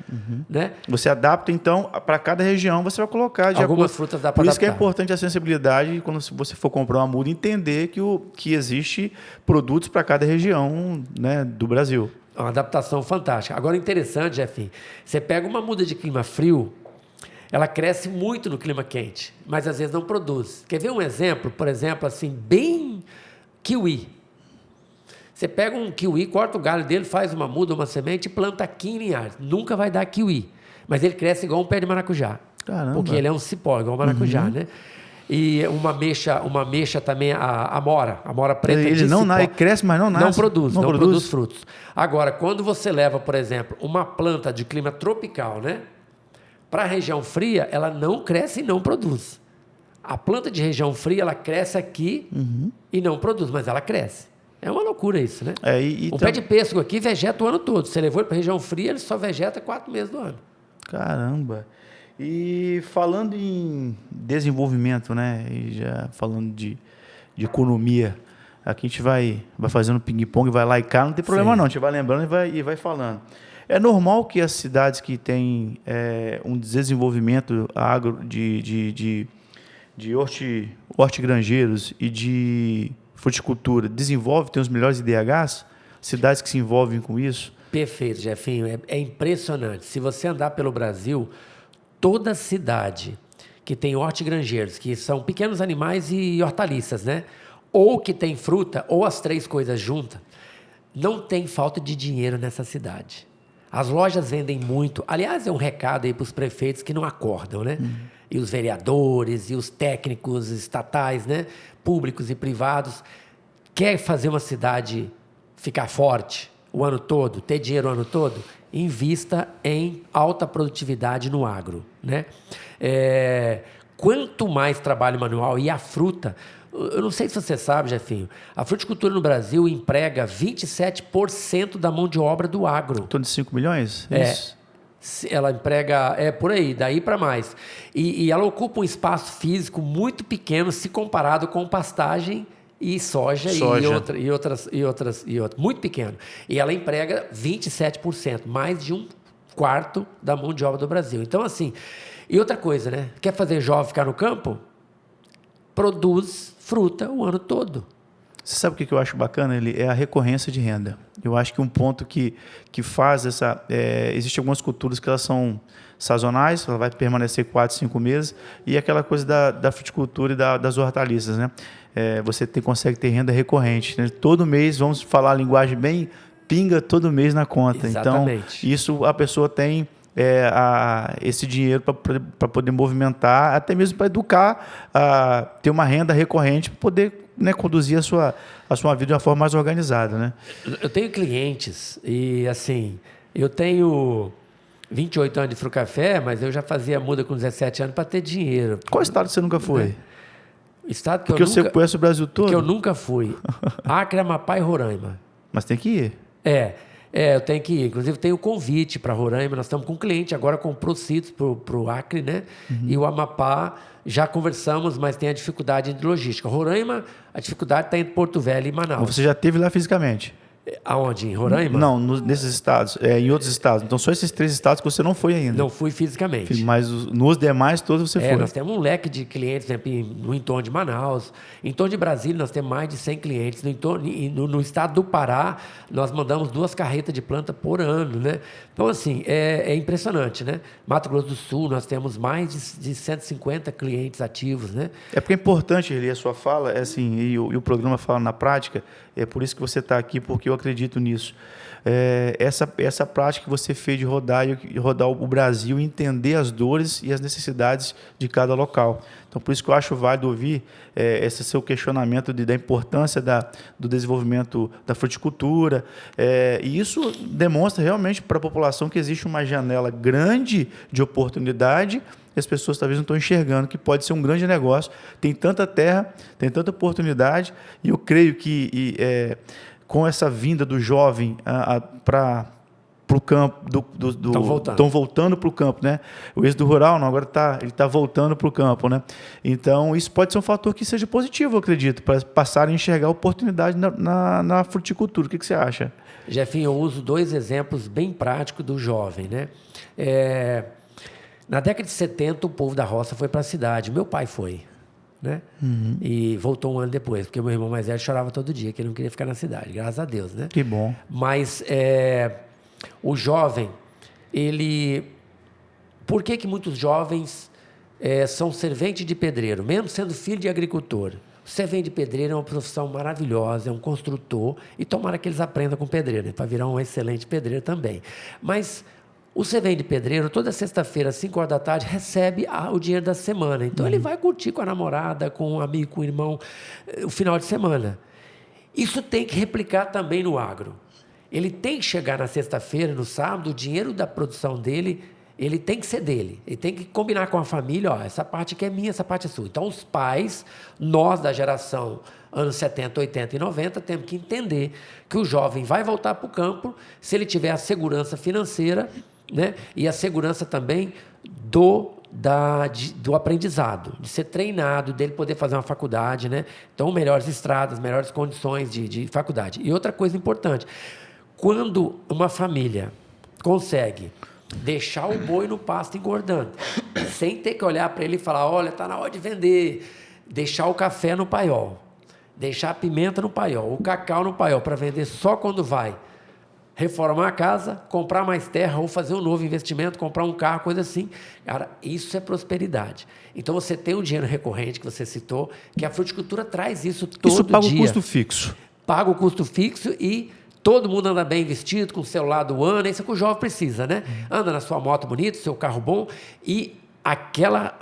Né?
Você adapta, então, para cada região, você vai colocar...
Algumas frutas dá para adaptar.
Por isso que é importante a sensibilidade, quando você for comprar uma muda, entender que existe produtos para cada região, né, do Brasil.
Uma adaptação fantástica. Agora, interessante, Jefinho, você pega uma muda de clima frio, ela cresce muito no clima quente, mas às vezes não produz. Quer ver um exemplo? Por exemplo, assim, bem kiwi. Você pega um kiwi, corta o galho dele, faz uma muda, uma semente e planta aqui em Linhares. Nunca vai dar kiwi, mas ele cresce igual um pé de maracujá.
Caramba.
Porque ele é um cipó, igual um maracujá, né? E uma ameixa também, a amora preta.
Ele não nasce, cresce, mas não nasce.
Não produz frutos. Agora, quando você leva, por exemplo, uma planta de clima tropical, né, para a região fria, ela não cresce e não produz. A planta de região fria, ela cresce aqui e não produz, mas ela cresce. É uma loucura isso, né? Pé de pêssego aqui vegeta o ano todo. Você levou ele para a região fria, ele só vegeta 4 meses do ano.
Caramba! E falando em desenvolvimento, né? E já falando de economia, aqui a gente vai fazendo ping-pong, vai lá e cá, não tem problema não, a gente vai lembrando e vai falando. É normal que as cidades que têm um desenvolvimento agro de hortigranjeiros e de fruticultura tem os melhores IDHs? Cidades que se envolvem com isso?
Perfeito, Jefinho. É impressionante. Se você andar pelo Brasil, toda cidade que tem hortigranjeiros, que são pequenos animais e hortaliças, né? Ou que tem fruta, ou as 3 coisas juntas, não tem falta de dinheiro nessa cidade. As lojas vendem muito. Aliás, é um recado aí para os prefeitos que não acordam, né? E os vereadores, e os técnicos estatais, né? Públicos e privados. Quer fazer uma cidade ficar forte? o ano todo, ter dinheiro o ano todo, invista em alta produtividade no agro, né? Quanto mais trabalho manual, e a fruta, eu não sei se você sabe, Jefinho, a fruticultura no Brasil emprega 27% da mão de obra do agro.
Em torno de 5 milhões?
Isso. Ela emprega, por aí, daí para mais. E ela ocupa um espaço físico muito pequeno se comparado com pastagem e soja. E outras, muito pequeno. E ela emprega 27%, mais de um quarto da mão de obra do Brasil. Então, assim, e outra coisa, né? Quer fazer jovem ficar no campo? Produz fruta o ano todo.
Você sabe o que eu acho bacana? É a recorrência de renda. Eu acho que um ponto que faz essa... Existem algumas culturas que elas são sazonais, ela vai permanecer 4, 5 meses, e aquela coisa da fruticultura e das hortaliças, né? Você consegue ter renda recorrente, né? Todo mês, vamos falar a linguagem bem, pinga todo mês na conta.
Exatamente.
Então, isso a pessoa tem... esse dinheiro para poder movimentar, até mesmo para educar, ter uma renda recorrente para poder, né, conduzir a sua vida de uma forma mais organizada, né?
Eu tenho clientes e, assim, eu tenho 28 anos de Frucafé, mas eu já fazia muda com 17 anos para ter dinheiro.
Qual estado você nunca foi?
Estado que
Porque você conhece o Brasil todo?
Que eu nunca fui. Acre, Amapá e Roraima.
Mas tem que ir.
Eu tenho que ir. Inclusive, tenho convite para Roraima. Nós estamos com um cliente, agora comprou sítios para o Acre, né? Uhum. E o Amapá, já conversamos, mas tem a dificuldade de logística. Roraima, a dificuldade está entre Porto Velho e Manaus.
Mas você já esteve lá fisicamente?
Aonde? Em Roraima?
Não, nesses estados, em outros estados. Então, só esses 3 estados que você não foi ainda.
Não fui fisicamente.
Mas nos demais, todos você foi.
Nós temos um leque de clientes, por exemplo, no entorno de Manaus. Em torno de Brasília, nós temos mais de 100 clientes. No estado do Pará, nós mandamos 2 carretas de planta por ano, né? Então, assim, é impressionante, né? Mato Grosso do Sul, nós temos mais de 150 clientes ativos, né?
É porque é importante, Eli, a sua fala, assim, e o programa Fala na Prática, é por isso que você está aqui, porque eu acredito nisso. Essa prática que você fez de rodar o Brasil, entender as dores e as necessidades de cada local. Então, por isso que eu acho válido ouvir esse seu questionamento da importância do desenvolvimento da fruticultura. E isso demonstra realmente para a população que existe uma janela grande de oportunidade e as pessoas talvez não estão enxergando que pode ser um grande negócio. Tem tanta terra, tem tanta oportunidade, e eu creio que com essa vinda do jovem para o campo, estão voltando para o campo, né? O êxodo rural não, agora ele está voltando para o campo, né? Então, isso pode ser um fator que seja positivo, eu acredito, para passarem a enxergar a oportunidade na fruticultura. O que você acha?
Jefinho, eu uso 2 exemplos bem práticos do jovem, né? Na década de 70, o povo da roça foi para a cidade. Meu pai foi, né? Uhum. E voltou um ano depois, porque meu irmão mais velho chorava todo dia, que ele não queria ficar na cidade, graças a Deus, né?
Que bom.
Mas o jovem, por que muitos jovens são serventes de pedreiro, mesmo sendo filho de agricultor? O servente de pedreiro é uma profissão maravilhosa, é um construtor, e tomara que eles aprendam com pedreiro, né? Para virar um excelente pedreiro também. Mas o servente de pedreiro, toda sexta-feira, às 5 horas da tarde, recebe o dinheiro da semana. Então, ele vai curtir com a namorada, com um amigo, com o irmão, o final de semana. Isso tem que replicar também no agro. Ele tem que chegar na sexta-feira, no sábado, o dinheiro da produção dele, ele tem que ser dele. Ele tem que combinar com a família, essa parte aqui é minha, essa parte é sua. Então, os pais, nós da geração anos 70, 80 e 90, temos que entender que o jovem vai voltar para o campo se ele tiver a segurança financeira, né? E a segurança também do aprendizado, de ser treinado, dele poder fazer uma faculdade, né? Então, melhores estradas, melhores condições de faculdade. E outra coisa importante, quando uma família consegue deixar o boi no pasto engordando, sem ter que olhar para ele e falar, olha, está na hora de vender, deixar o café no paiol, deixar a pimenta no paiol, o cacau no paiol, para vender só quando vai reformar a casa, comprar mais terra ou fazer um novo investimento, comprar um carro, coisa assim. Cara, isso é prosperidade. Então, você tem um dinheiro recorrente que você citou, que a fruticultura traz isso todo dia.
Isso paga o custo fixo.
Paga o custo fixo e todo mundo anda bem vestido, com o celular do ano, isso é que o jovem precisa, né? Anda na sua moto bonita, seu carro bom, e aquela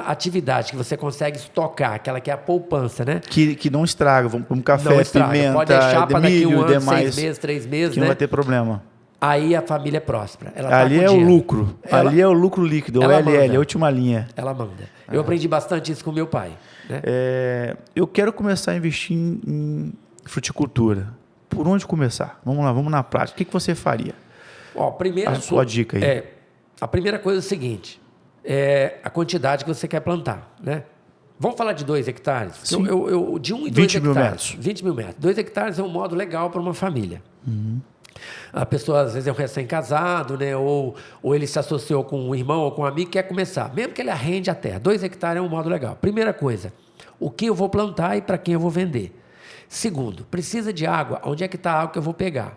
atividade que você consegue estocar, aquela que é a poupança, né?
Que não estraga, vamos um café,
Não estraga.
pimenta,
Pode deixar para daqui
milho,
um ano,
demais,
6 meses, 3 meses,
que
né?
não vai ter problema.
Aí a família é próspera. Ela
Ali
tá com
é o
dinheiro.
lucro. Ali é o lucro líquido, o
ela
LL,
manda.
a última linha.
Ela manda. Eu aprendi bastante isso com meu pai, né?
Eu quero começar a investir em fruticultura. Por onde começar? Vamos lá, vamos na prática. O que você faria?
Ó, primeiro,
A sua dica aí.
A primeira coisa é o seguinte, é a quantidade que você quer plantar, né? Vamos falar de 2 hectares?
Sim.
De 1 e 2
20 mil
hectares.
metros.
20 mil metros. 2 hectares é um modo legal para uma família. A pessoa, às vezes, é um recém-casado, né? Ou ele se associou com um irmão ou com um amigo e quer começar. Mesmo que ele arrende a terra. 2 hectares é um modo legal. Primeira coisa, o que eu vou plantar e para quem eu vou vender. Segundo, precisa de água. Onde é que está a água que eu vou pegar?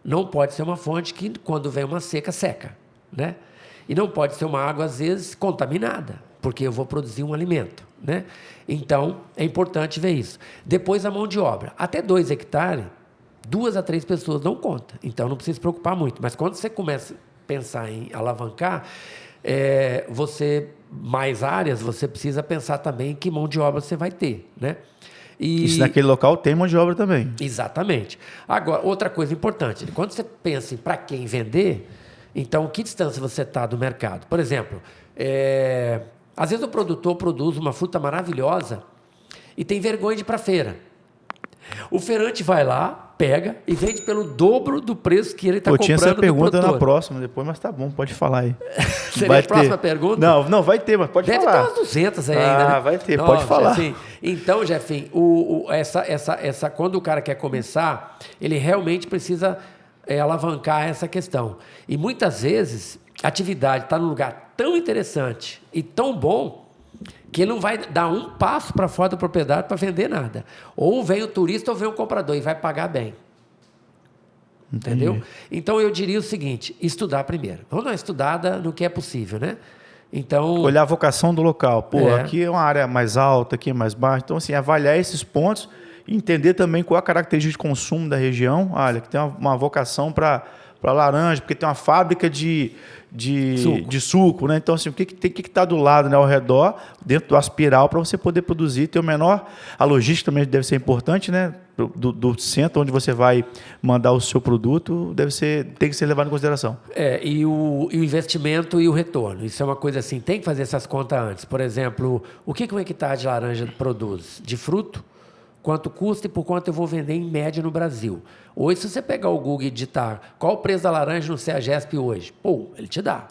Não pode ser uma fonte que, quando vem uma seca, seca, né? E não pode ser uma água, às vezes, contaminada, porque eu vou produzir um alimento, né? Então, é importante ver isso. Depois, a mão de obra. Até 2 hectares, 2 a 3 pessoas não conta. Então, não precisa se preocupar muito. Mas quando você começa a pensar em alavancar, mais áreas, você precisa pensar também em que mão de obra você vai ter, né?
Isso naquele local tem mão de obra também.
Exatamente. Agora, outra coisa importante, quando você pensa em para quem vender, então, que distância você está do mercado? Por exemplo, às vezes o produtor produz uma fruta maravilhosa e tem vergonha de ir para a feira. O feirante vai lá, pega e vende pelo dobro do preço que ele está comprando.
Eu tinha essa pergunta
do produtor.
na próxima depois, mas tá bom, pode falar aí.
Seria
vai
a próxima
ter.
pergunta?
Não, vai ter, mas pode
Deve
falar.
ter umas 200 aí ainda, né?
Vai ter, pode falar.
Jefinho. Então, Jefinho, quando o cara quer começar, ele realmente precisa alavancar essa questão. E muitas vezes, a atividade está num lugar tão interessante e tão bom que ele não vai dar um passo para fora da propriedade para vender nada. Ou vem o turista ou vem o comprador e vai pagar bem. Entendeu? Então, eu diria o seguinte, estudar primeiro. Vamos dar uma estudada no que é possível, né? Então,
olhar a vocação do local. Pô, aqui é uma área mais alta, aqui é mais baixa. Então, assim, avaliar esses pontos e entender também qual a característica de consumo da região. Olha, que tem uma vocação para laranja, porque tem uma fábrica de suco, né? Então, assim, o que está do lado, né, ao redor, dentro do aspiral, para você poder produzir, ter o menor... A logística também deve ser importante, né? Do centro onde você vai mandar o seu produto, tem que ser levado em consideração.
E o investimento e o retorno. Isso é uma coisa assim, tem que fazer essas contas antes. Por exemplo, o que um hectare de laranja produz? De fruto? Quanto custa e por quanto eu vou vender em média no Brasil? Hoje, se você pegar o Google e digitar qual o preço da laranja no CEAGESP hoje, ele te dá.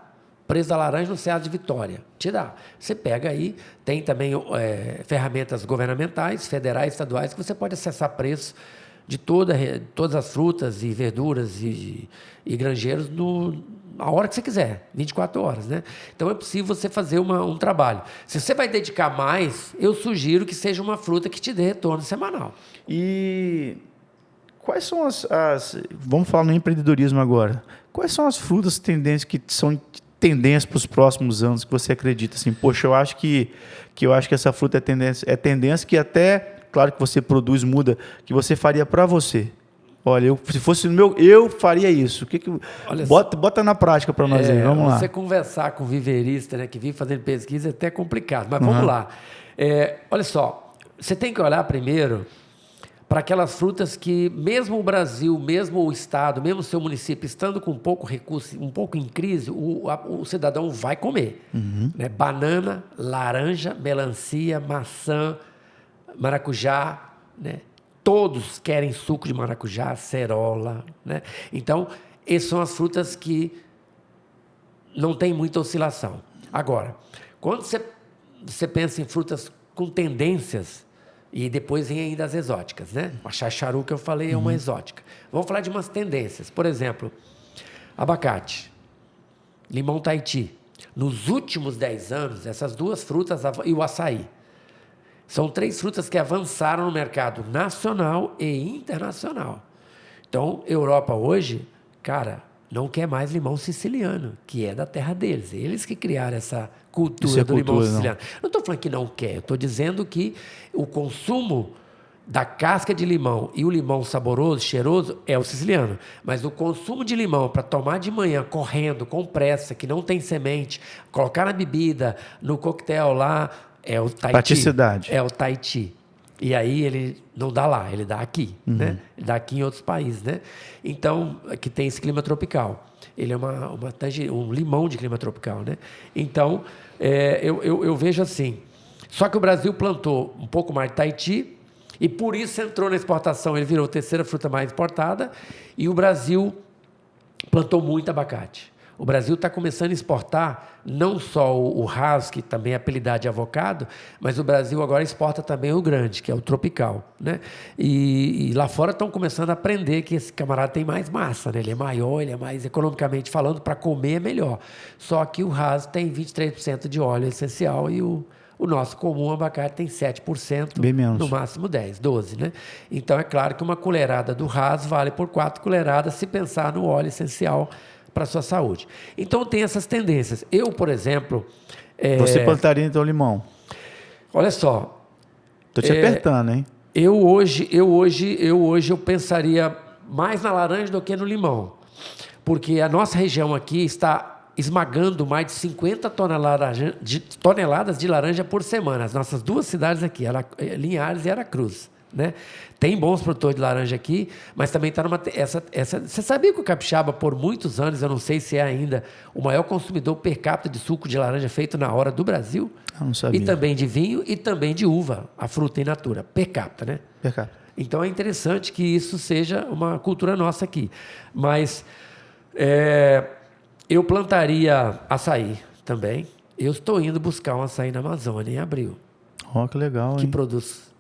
Preço da laranja no CEA de Vitória, te dá. Você pega aí, tem também ferramentas governamentais, federais, estaduais, que você pode acessar preço de todas as frutas e verduras e granjeiros a hora que você quiser, 24 horas, né? Então, é possível você fazer um trabalho. Se você vai dedicar mais, eu sugiro que seja uma fruta que te dê retorno semanal.
E quais são vamos falar no empreendedorismo agora. Quais são as frutas tendências que são tendência para os próximos anos que você acredita? Assim, poxa, eu acho que essa fruta é tendência que até, claro que você produz, muda, que você faria para você. Olha, se fosse eu faria isso. Bota na prática para nós aí, vamos lá.
Você conversar com um viveirista, né, que vive fazendo pesquisa é até complicado, mas vamos lá. Olha só, você tem que olhar primeiro para aquelas frutas que, mesmo o Brasil, mesmo o Estado, mesmo o seu município, estando com pouco recurso, um pouco em crise, o cidadão vai comer. Né? Banana, laranja, melancia, maçã, maracujá, né? Todos querem suco de maracujá, acerola, né? Então, essas são as frutas que não tem muita oscilação. Agora, quando você pensa em frutas com tendências, e depois vem ainda as exóticas, né? A chacharu que eu falei é uma exótica. Vamos falar de umas tendências. Por exemplo, abacate, limão Tahiti. Nos últimos 10 anos, essas duas frutas e o açaí, são 3 frutas que avançaram no mercado nacional e internacional. Então, Europa hoje, cara, não quer mais limão siciliano, que é da terra deles. Eles que criaram essa cultura do limão siciliano. Não estou falando que não quer, eu estou dizendo que o consumo da casca de limão e o limão saboroso, cheiroso, é o siciliano. Mas o consumo de limão para tomar de manhã, correndo, com pressa, que não tem semente, colocar na bebida, no coquetel lá, é o Tahiti.
Praticidade.
É o Tahiti. E aí ele não dá lá, ele dá aqui, né? Ele dá aqui em outros países, né? Então, que tem esse clima tropical. Ele é um limão de clima tropical, né? Então, eu vejo assim. Só que o Brasil plantou um pouco mais de Tahiti, e por isso entrou na exportação. Ele virou a terceira fruta mais exportada, e o Brasil plantou muito abacate. O Brasil está começando a exportar não só o Hass, que também é apelidado de avocado, mas o Brasil agora exporta também o grande, que é o tropical, né? E lá fora estão começando a aprender que esse camarada tem mais massa, né? Ele é maior, ele é mais economicamente falando, para comer é melhor. Só que o Hass tem 23% de óleo essencial e o nosso comum abacate tem 7%,
bem menos.
No máximo 10, 12, né? Então é claro que uma colherada do Hass vale por 4 colheradas se pensar no óleo essencial para a sua saúde. Então tem essas tendências. Eu, por exemplo...
Você plantaria então limão?
Olha só.
Estou te apertando, hein?
Eu hoje pensaria mais na laranja do que no limão. Porque a nossa região aqui está esmagando mais de 50 toneladas de laranja por semana. As nossas duas cidades aqui, Linhares e Aracruz, né? Tem bons produtores de laranja aqui, mas também está numa... Você sabia que o capixaba, por muitos anos, eu não sei se é ainda, o maior consumidor per capita de suco de laranja feito na hora do Brasil?
Eu não sabia.
E também de vinho e também de uva, a fruta in natura, per capita, né?
Per capita.
Então é interessante que isso seja uma cultura nossa aqui. Mas eu plantaria açaí também. Eu estou indo buscar um açaí na Amazônia em abril.
Oh, que legal,
que
hein?
produz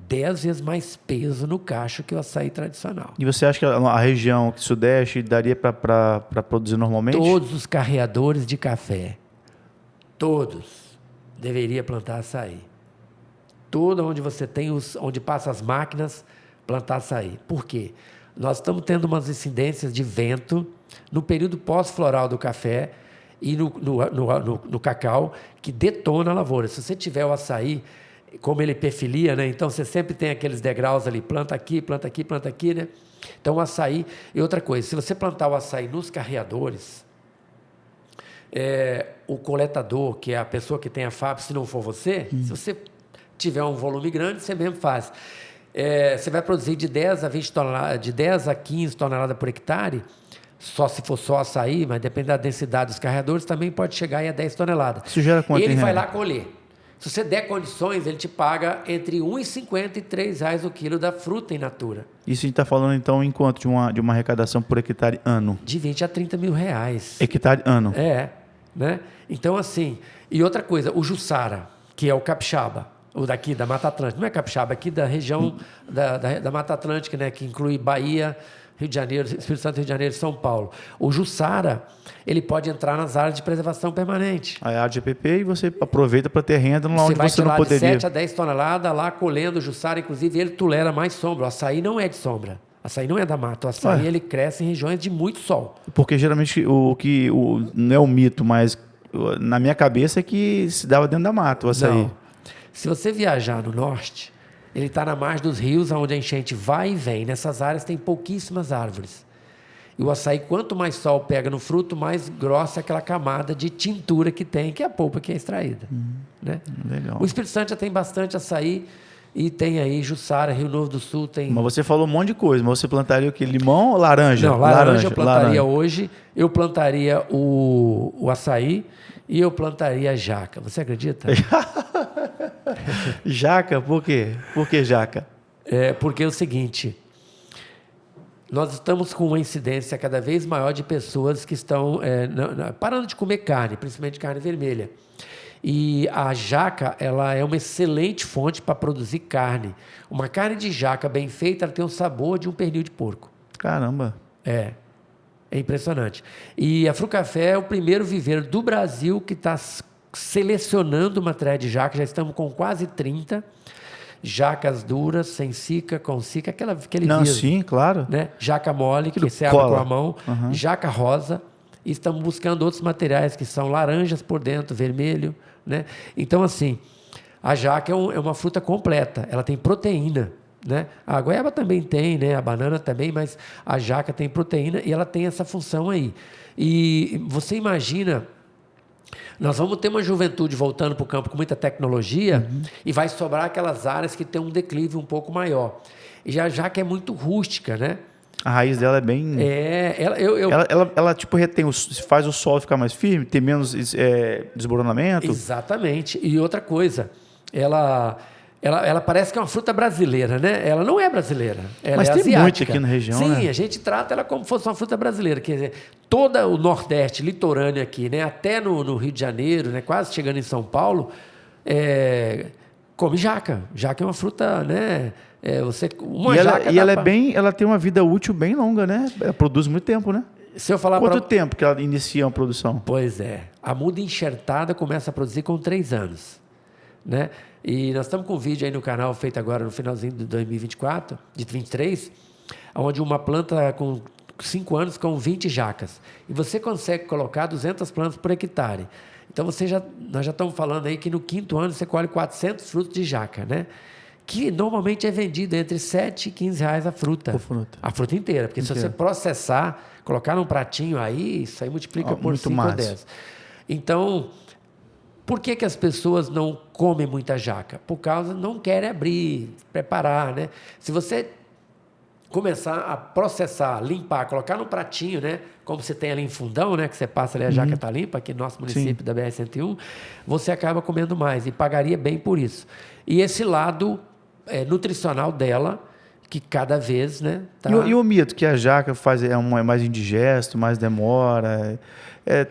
10 vezes mais peso no cacho que o açaí tradicional.
E você acha que a região sudeste daria para produzir normalmente?
Todos os carreadores de café, todos, deveria plantar açaí. Todo onde você tem onde passa as máquinas, plantar açaí. Por quê? Nós estamos tendo umas incidências de vento no período pós-floral do café e no cacau, que detona a lavoura. Se você tiver o açaí, como ele perfilia, né? Então você sempre tem aqueles degraus ali, planta aqui, né? Então o açaí... E outra coisa, se você plantar o açaí nos carreadores, o coletador, que é a pessoa que tem a fábrica, se não for você, se você tiver um volume grande, você mesmo faz. Você vai produzir de 10 a 20 toneladas, de 10 a 15 toneladas por hectare, só se for só açaí, mas depende da densidade dos carreadores, também pode chegar aí a 10 toneladas.
Isso gera quanto?
Ele vai lá colher. Se você der condições, ele te paga entre R$ 1,50 e R$ 3,00 o quilo da fruta in natura.
Isso a gente está falando, então, em quanto de uma arrecadação por hectare ano?
De 20 a 30 mil reais.
Hectare ano?
Né? Então, assim... E outra coisa, o Jussara, que é o capixaba, o daqui da Mata Atlântica. Não é capixaba, aqui da região da Mata Atlântica, né? Que inclui Bahia, Rio de Janeiro, Espírito Santo, Rio de Janeiro e São Paulo. O Jussara, ele pode entrar nas áreas de preservação permanente.
A área de EPP e você aproveita para ter renda lá onde você não poderia.
Você vai de 7 a 10 toneladas lá colhendo o Jussara, inclusive ele tolera mais sombra. O açaí não é de sombra. O açaí não é da mata. O açaí ele cresce em regiões de muito sol.
Porque geralmente não é um mito, mas na minha cabeça é que se dava dentro da mata o açaí.
Não. Se você viajar no norte, ele está na margem dos rios, onde a enchente vai e vem. Nessas áreas tem pouquíssimas árvores. E o açaí, quanto mais sol pega no fruto, mais grossa é aquela camada de tintura que tem, que é a polpa que é extraída. Né?
Legal.
O Espírito Santo já tem bastante açaí e tem aí Jussara, Rio Novo do Sul tem...
Mas você falou um monte de coisa, mas você plantaria o quê? Limão ou laranja?
Não, laranja eu plantaria hoje, eu plantaria o açaí e eu plantaria jaca. Você acredita?
Jaca? Por quê? Por que jaca?
Porque é o seguinte... Nós estamos com uma incidência cada vez maior de pessoas que estão parando de comer carne, principalmente carne vermelha. E a jaca, ela é uma excelente fonte para produzir carne. Uma carne de jaca bem feita, ela tem o sabor de um pernil de porco.
Caramba!
É impressionante. E a Frucafé é o primeiro viveiro do Brasil que está selecionando material de jaca. Já estamos com quase 30. Jacas duras, sem cica, com cica, aquele
Não,
viso,
sim, claro.
né? Jaca mole, que você abre com a mão, jaca rosa, e estamos buscando outros materiais que são laranjas por dentro, vermelho, né? Então, assim, a jaca é uma fruta completa, ela tem proteína, né? A goiaba também tem, né? A banana também, mas a jaca tem proteína e ela tem essa função aí. E você imagina, nós vamos ter uma juventude voltando para o campo com muita tecnologia e vai sobrar aquelas áreas que tem um declive um pouco maior. E a jaca é muito rústica, né?
A raiz dela é bem... Ela tipo, retém, faz o solo ficar mais firme, tem menos desmoronamento.
Exatamente. E outra coisa, ela parece que é uma fruta brasileira, né? Ela não é brasileira, ela
Mas
é
tem
asiática.
muito aqui na região,
Sim,
né?
a gente trata ela como se fosse uma fruta brasileira. Quer dizer, todo o Nordeste, litorâneo aqui, né? Até no Rio de Janeiro, né? Quase chegando em São Paulo, come jaca. Jaca é uma fruta, né?
Ela tem uma vida útil bem longa, né? Ela produz muito tempo, né?
Se eu falar
Quanto tempo que ela inicia a produção?
Pois é. A muda enxertada começa a produzir com 3 anos, né? E nós estamos com um vídeo aí no canal feito agora no finalzinho de 2024, de 23, onde uma planta com 5 anos com 20 jacas. E você consegue colocar 200 plantas por hectare. Então nós já estamos falando aí que no 5º ano você colhe 400 frutos de jaca, né? Que normalmente é vendido entre 7 e 15 reais a fruta. A fruta inteira. Porque se você processar, colocar num pratinho aí, isso aí multiplica por 5 ou 10. Então, por que as pessoas não comem muita jaca? Por causa não querem abrir, preparar, né? Se você começar a processar, limpar, colocar num pratinho, né? Como você tem ali em Fundão, né? Que você passa ali, a jaca está limpa, aqui no nosso município da BR-101, você acaba comendo mais e pagaria bem por isso. E esse lado nutricional dela, que cada vez, né? Tá...
E o mito que a jaca é mais indigesto, mais demora,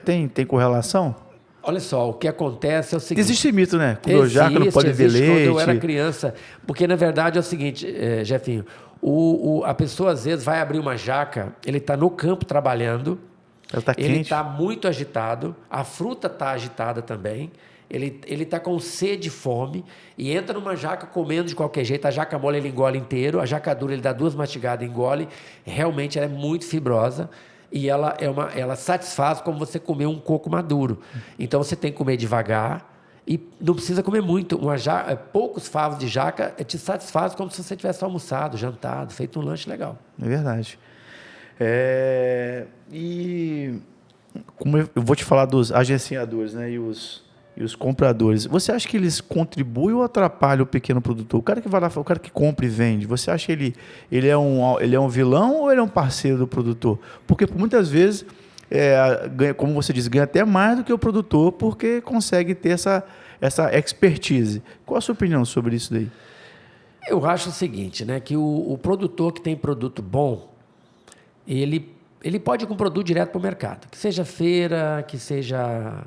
tem correlação?
Olha só, o que acontece é o seguinte...
Existe mito, né? Comeu jaca, não pode beber leite.
Quando eu era criança. Porque, na verdade, é o seguinte, Jefinho, a pessoa, às vezes, vai abrir uma jaca, ele está no campo trabalhando, ele está muito agitado, a fruta está agitada também, ele está com sede e fome, e entra numa jaca comendo de qualquer jeito, a jaca mole ele engole inteiro, a jaca dura ele dá 2 mastigadas e engole, realmente ela é muito fibrosa, e ela satisfaz como você comer um coco maduro. Então, você tem que comer devagar e não precisa comer muito. Poucos favos de jaca te satisfaz como se você tivesse almoçado, jantado, feito um lanche legal.
É verdade. E como eu vou te falar dos agenciadores, né, e os compradores, você acha que eles contribuem ou atrapalham o pequeno produtor? O cara que vai lá, o cara que compra e vende, você acha que ele é um vilão ou ele é um parceiro do produtor? Porque muitas vezes, como você diz, ganha até mais do que o produtor porque consegue ter essa expertise. Qual a sua opinião sobre isso daí?
Eu acho o seguinte, né, que o produtor que tem produto bom, ele pode ir com produto direto para o mercado, que seja feira, que seja...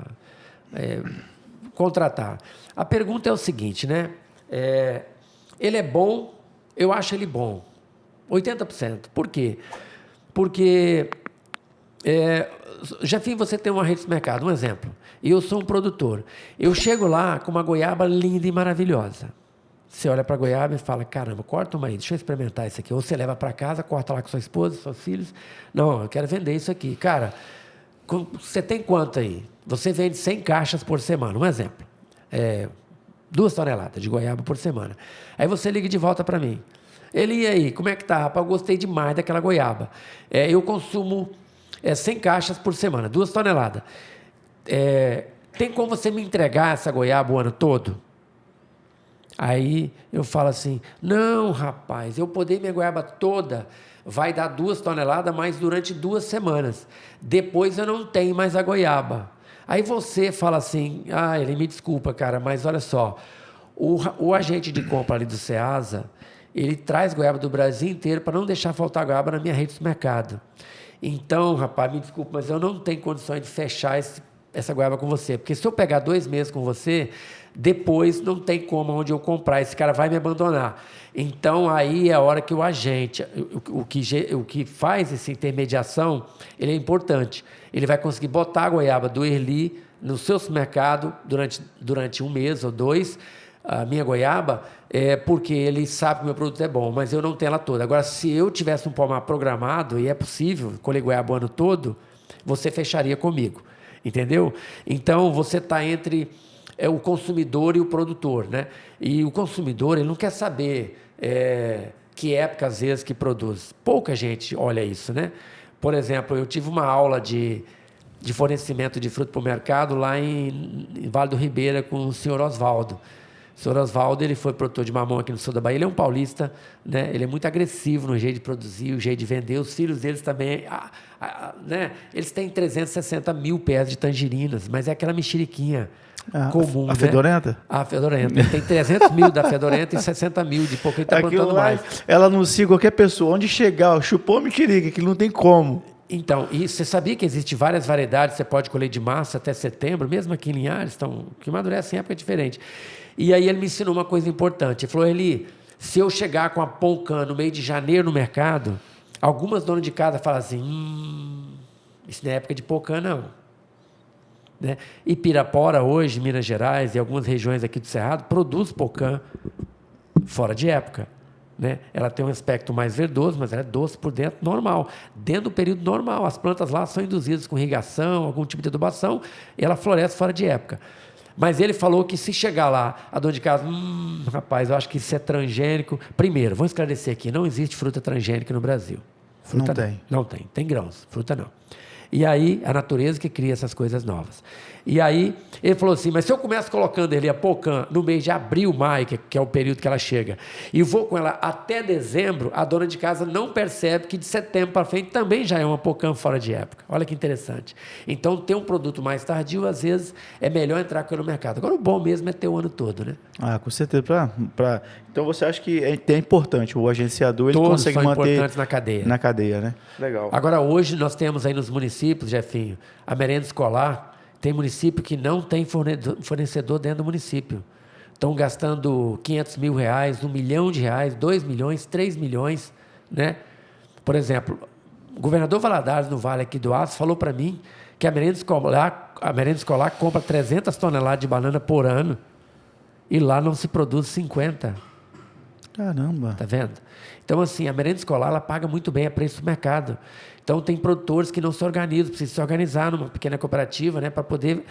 contratar. A pergunta é o seguinte, né? Ele é bom, eu acho ele bom. 80%. Por quê? Porque, Jefinho, você tem uma rede de mercado, um exemplo. Eu sou um produtor. Eu chego lá com uma goiaba linda e maravilhosa. Você olha para a goiaba e fala, caramba, corta uma aí, deixa eu experimentar isso aqui. Ou você leva para casa, corta lá com sua esposa, seus filhos. Não, eu quero vender isso aqui. Cara, você tem quanto aí? Você vende 100 caixas por semana, um exemplo. 2 toneladas de goiaba por semana. Aí você liga de volta para mim. E aí, como é que tá, rapaz? Eu gostei demais daquela goiaba. Eu consumo 100 caixas por semana, 2 toneladas. Tem como você me entregar essa goiaba o ano todo? Aí eu falo assim, não, rapaz, eu podei minha goiaba toda, vai dar 2 toneladas, mas durante 2 semanas. Depois eu não tenho mais a goiaba. Aí você fala assim, ele me desculpa, cara, mas olha só, o agente de compra ali do Ceasa, ele traz goiaba do Brasil inteiro para não deixar faltar goiaba na minha rede de mercado. Então, rapaz, me desculpa, mas eu não tenho condições de fechar essa goiaba com você, porque se eu pegar 2 meses com você, depois não tem como onde eu comprar, esse cara vai me abandonar. Então, aí é a hora que o agente, o que faz essa intermediação, ele é importante. Ele vai conseguir botar a goiaba do Erli no seu supermercado durante 1 mês ou 2, a minha goiaba, porque ele sabe que o meu produto é bom, mas eu não tenho ela toda. Agora, se eu tivesse um pomar programado, e é possível colher goiaba o ano todo, você fecharia comigo, entendeu? Então, você está entre é o consumidor e o produtor, né? E o consumidor, ele não quer saber que época, às vezes, que produz. Pouca gente olha isso, né? Por exemplo, eu tive uma aula de fornecimento de fruta para o mercado lá em Vale do Ribeira com o senhor Oswaldo. O senhor Oswaldo, ele foi produtor de mamão aqui no sul da Bahia. Ele é um paulista, né? Ele é muito agressivo no jeito de produzir, o jeito de vender. Os filhos deles também, né? Eles têm 360 mil pés de tangerinas, mas é aquela mexeriquinha comum,
a fedorenta?
Né? A fedorenta. Tem 300 mil da fedorenta e 60 mil de pouco ele está plantando mais.
Ela anuncia qualquer pessoa, onde chegar, chupou mexerica, que não tem como.
Então, e você sabia que existem várias variedades, você pode colher de março até setembro, mesmo aqui em Linhares, que amadurecem em época diferente. E aí ele me ensinou uma coisa importante. Ele falou, Eli, se eu chegar com a Poncã no meio de janeiro no mercado, algumas donas de casa falam assim, isso não é época de Poncã, não. Né? E Pirapora, hoje, Minas Gerais e algumas regiões aqui do Cerrado, produz Poncã fora de época. Né? Ela tem um aspecto mais verdoso, mas ela é doce por dentro, normal. Dentro do período normal, as plantas lá são induzidas com irrigação, algum tipo de adubação, e ela floresce fora de época. Mas ele falou que se chegar lá, a dona de casa, rapaz, eu acho que isso é transgênico. Primeiro, vamos esclarecer aqui, não existe fruta transgênica no Brasil. Fruta
não tem.
Não tem, tem grãos, fruta não. E aí, a natureza que cria essas coisas novas. E aí, ele falou assim, mas se eu começo colocando ele a Poncã no mês de abril, maio, que é o período que ela chega, e vou com ela até dezembro, a dona de casa não percebe que de setembro para frente também já é uma Poncã fora de época. Olha que interessante. Então, ter um produto mais tardio, às vezes, é melhor entrar com ele no mercado. Agora, o bom mesmo é ter o ano todo, né?
Com certeza. Então, você acha que é importante, o agenciador, ele
Todos
consegue
são
manter...
importantes na cadeia.
Na cadeia, né? Legal.
Agora, hoje, nós temos aí nos municípios, Jefinho, a merenda escolar. Tem município que não tem fornecedor dentro do município. Estão gastando 500 mil reais, 1 milhão de reais, 2 milhões, 3 milhões. Né? Por exemplo, o governador Valadares, no Vale aqui do Aço, falou para mim que a merenda escolar compra 300 toneladas de banana por ano e lá não se produz 50.
Caramba.
Tá vendo? Então, assim, a merenda escolar, ela paga muito bem a preço do mercado. Então, tem produtores que não se organizam, precisam se organizar numa pequena cooperativa, né, para poder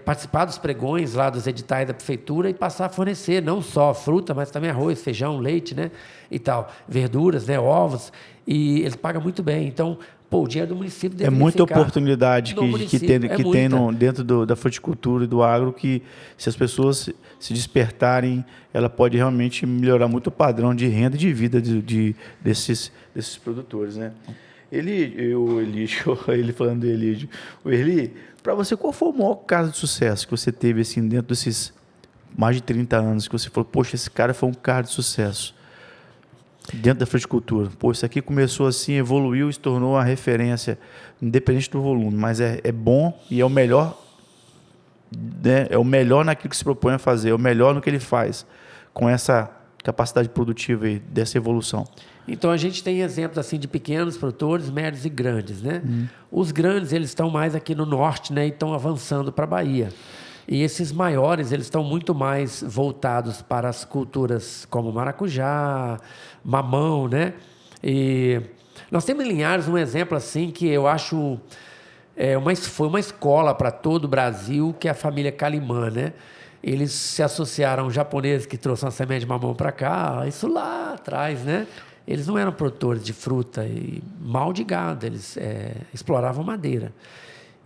participar dos pregões lá dos editais da prefeitura e passar a fornecer não só fruta, mas também arroz, feijão, leite, né, e tal, verduras, né, ovos, e eles pagam muito bem. Então, o dinheiro do município deveria
É muita
ficar
oportunidade que tem dentro da fruticultura e do agro, que se as pessoas se despertarem, ela pode realmente melhorar muito o padrão de renda e de vida desses produtores, né? Ele falando do Elídio. O Eli, para você, qual foi o maior caso de sucesso que você teve assim, dentro desses mais de 30 anos, que você falou, poxa, esse cara foi um cara de sucesso dentro da fruticultura? Pô, isso aqui começou assim, evoluiu e se tornou uma referência, independente do volume, mas é bom e é o melhor, né? É o melhor naquilo que se propõe a fazer, é o melhor no que ele faz, com essa capacidade produtiva aí, dessa evolução.
Então, a gente tem exemplos assim de pequenos produtores, médios e grandes, né? Os grandes, eles estão mais aqui no norte, né? E estão avançando para a Bahia. E esses maiores, eles estão muito mais voltados para as culturas como maracujá, mamão, né? E nós temos em Linhares um exemplo assim que eu acho foi uma escola para todo o Brasil, que é a família Calimã, né? Eles se associaram a um japonês que trouxe uma semente de mamão para cá, isso lá atrás, né? Eles não eram produtores de fruta e mal de gado, eles exploravam madeira.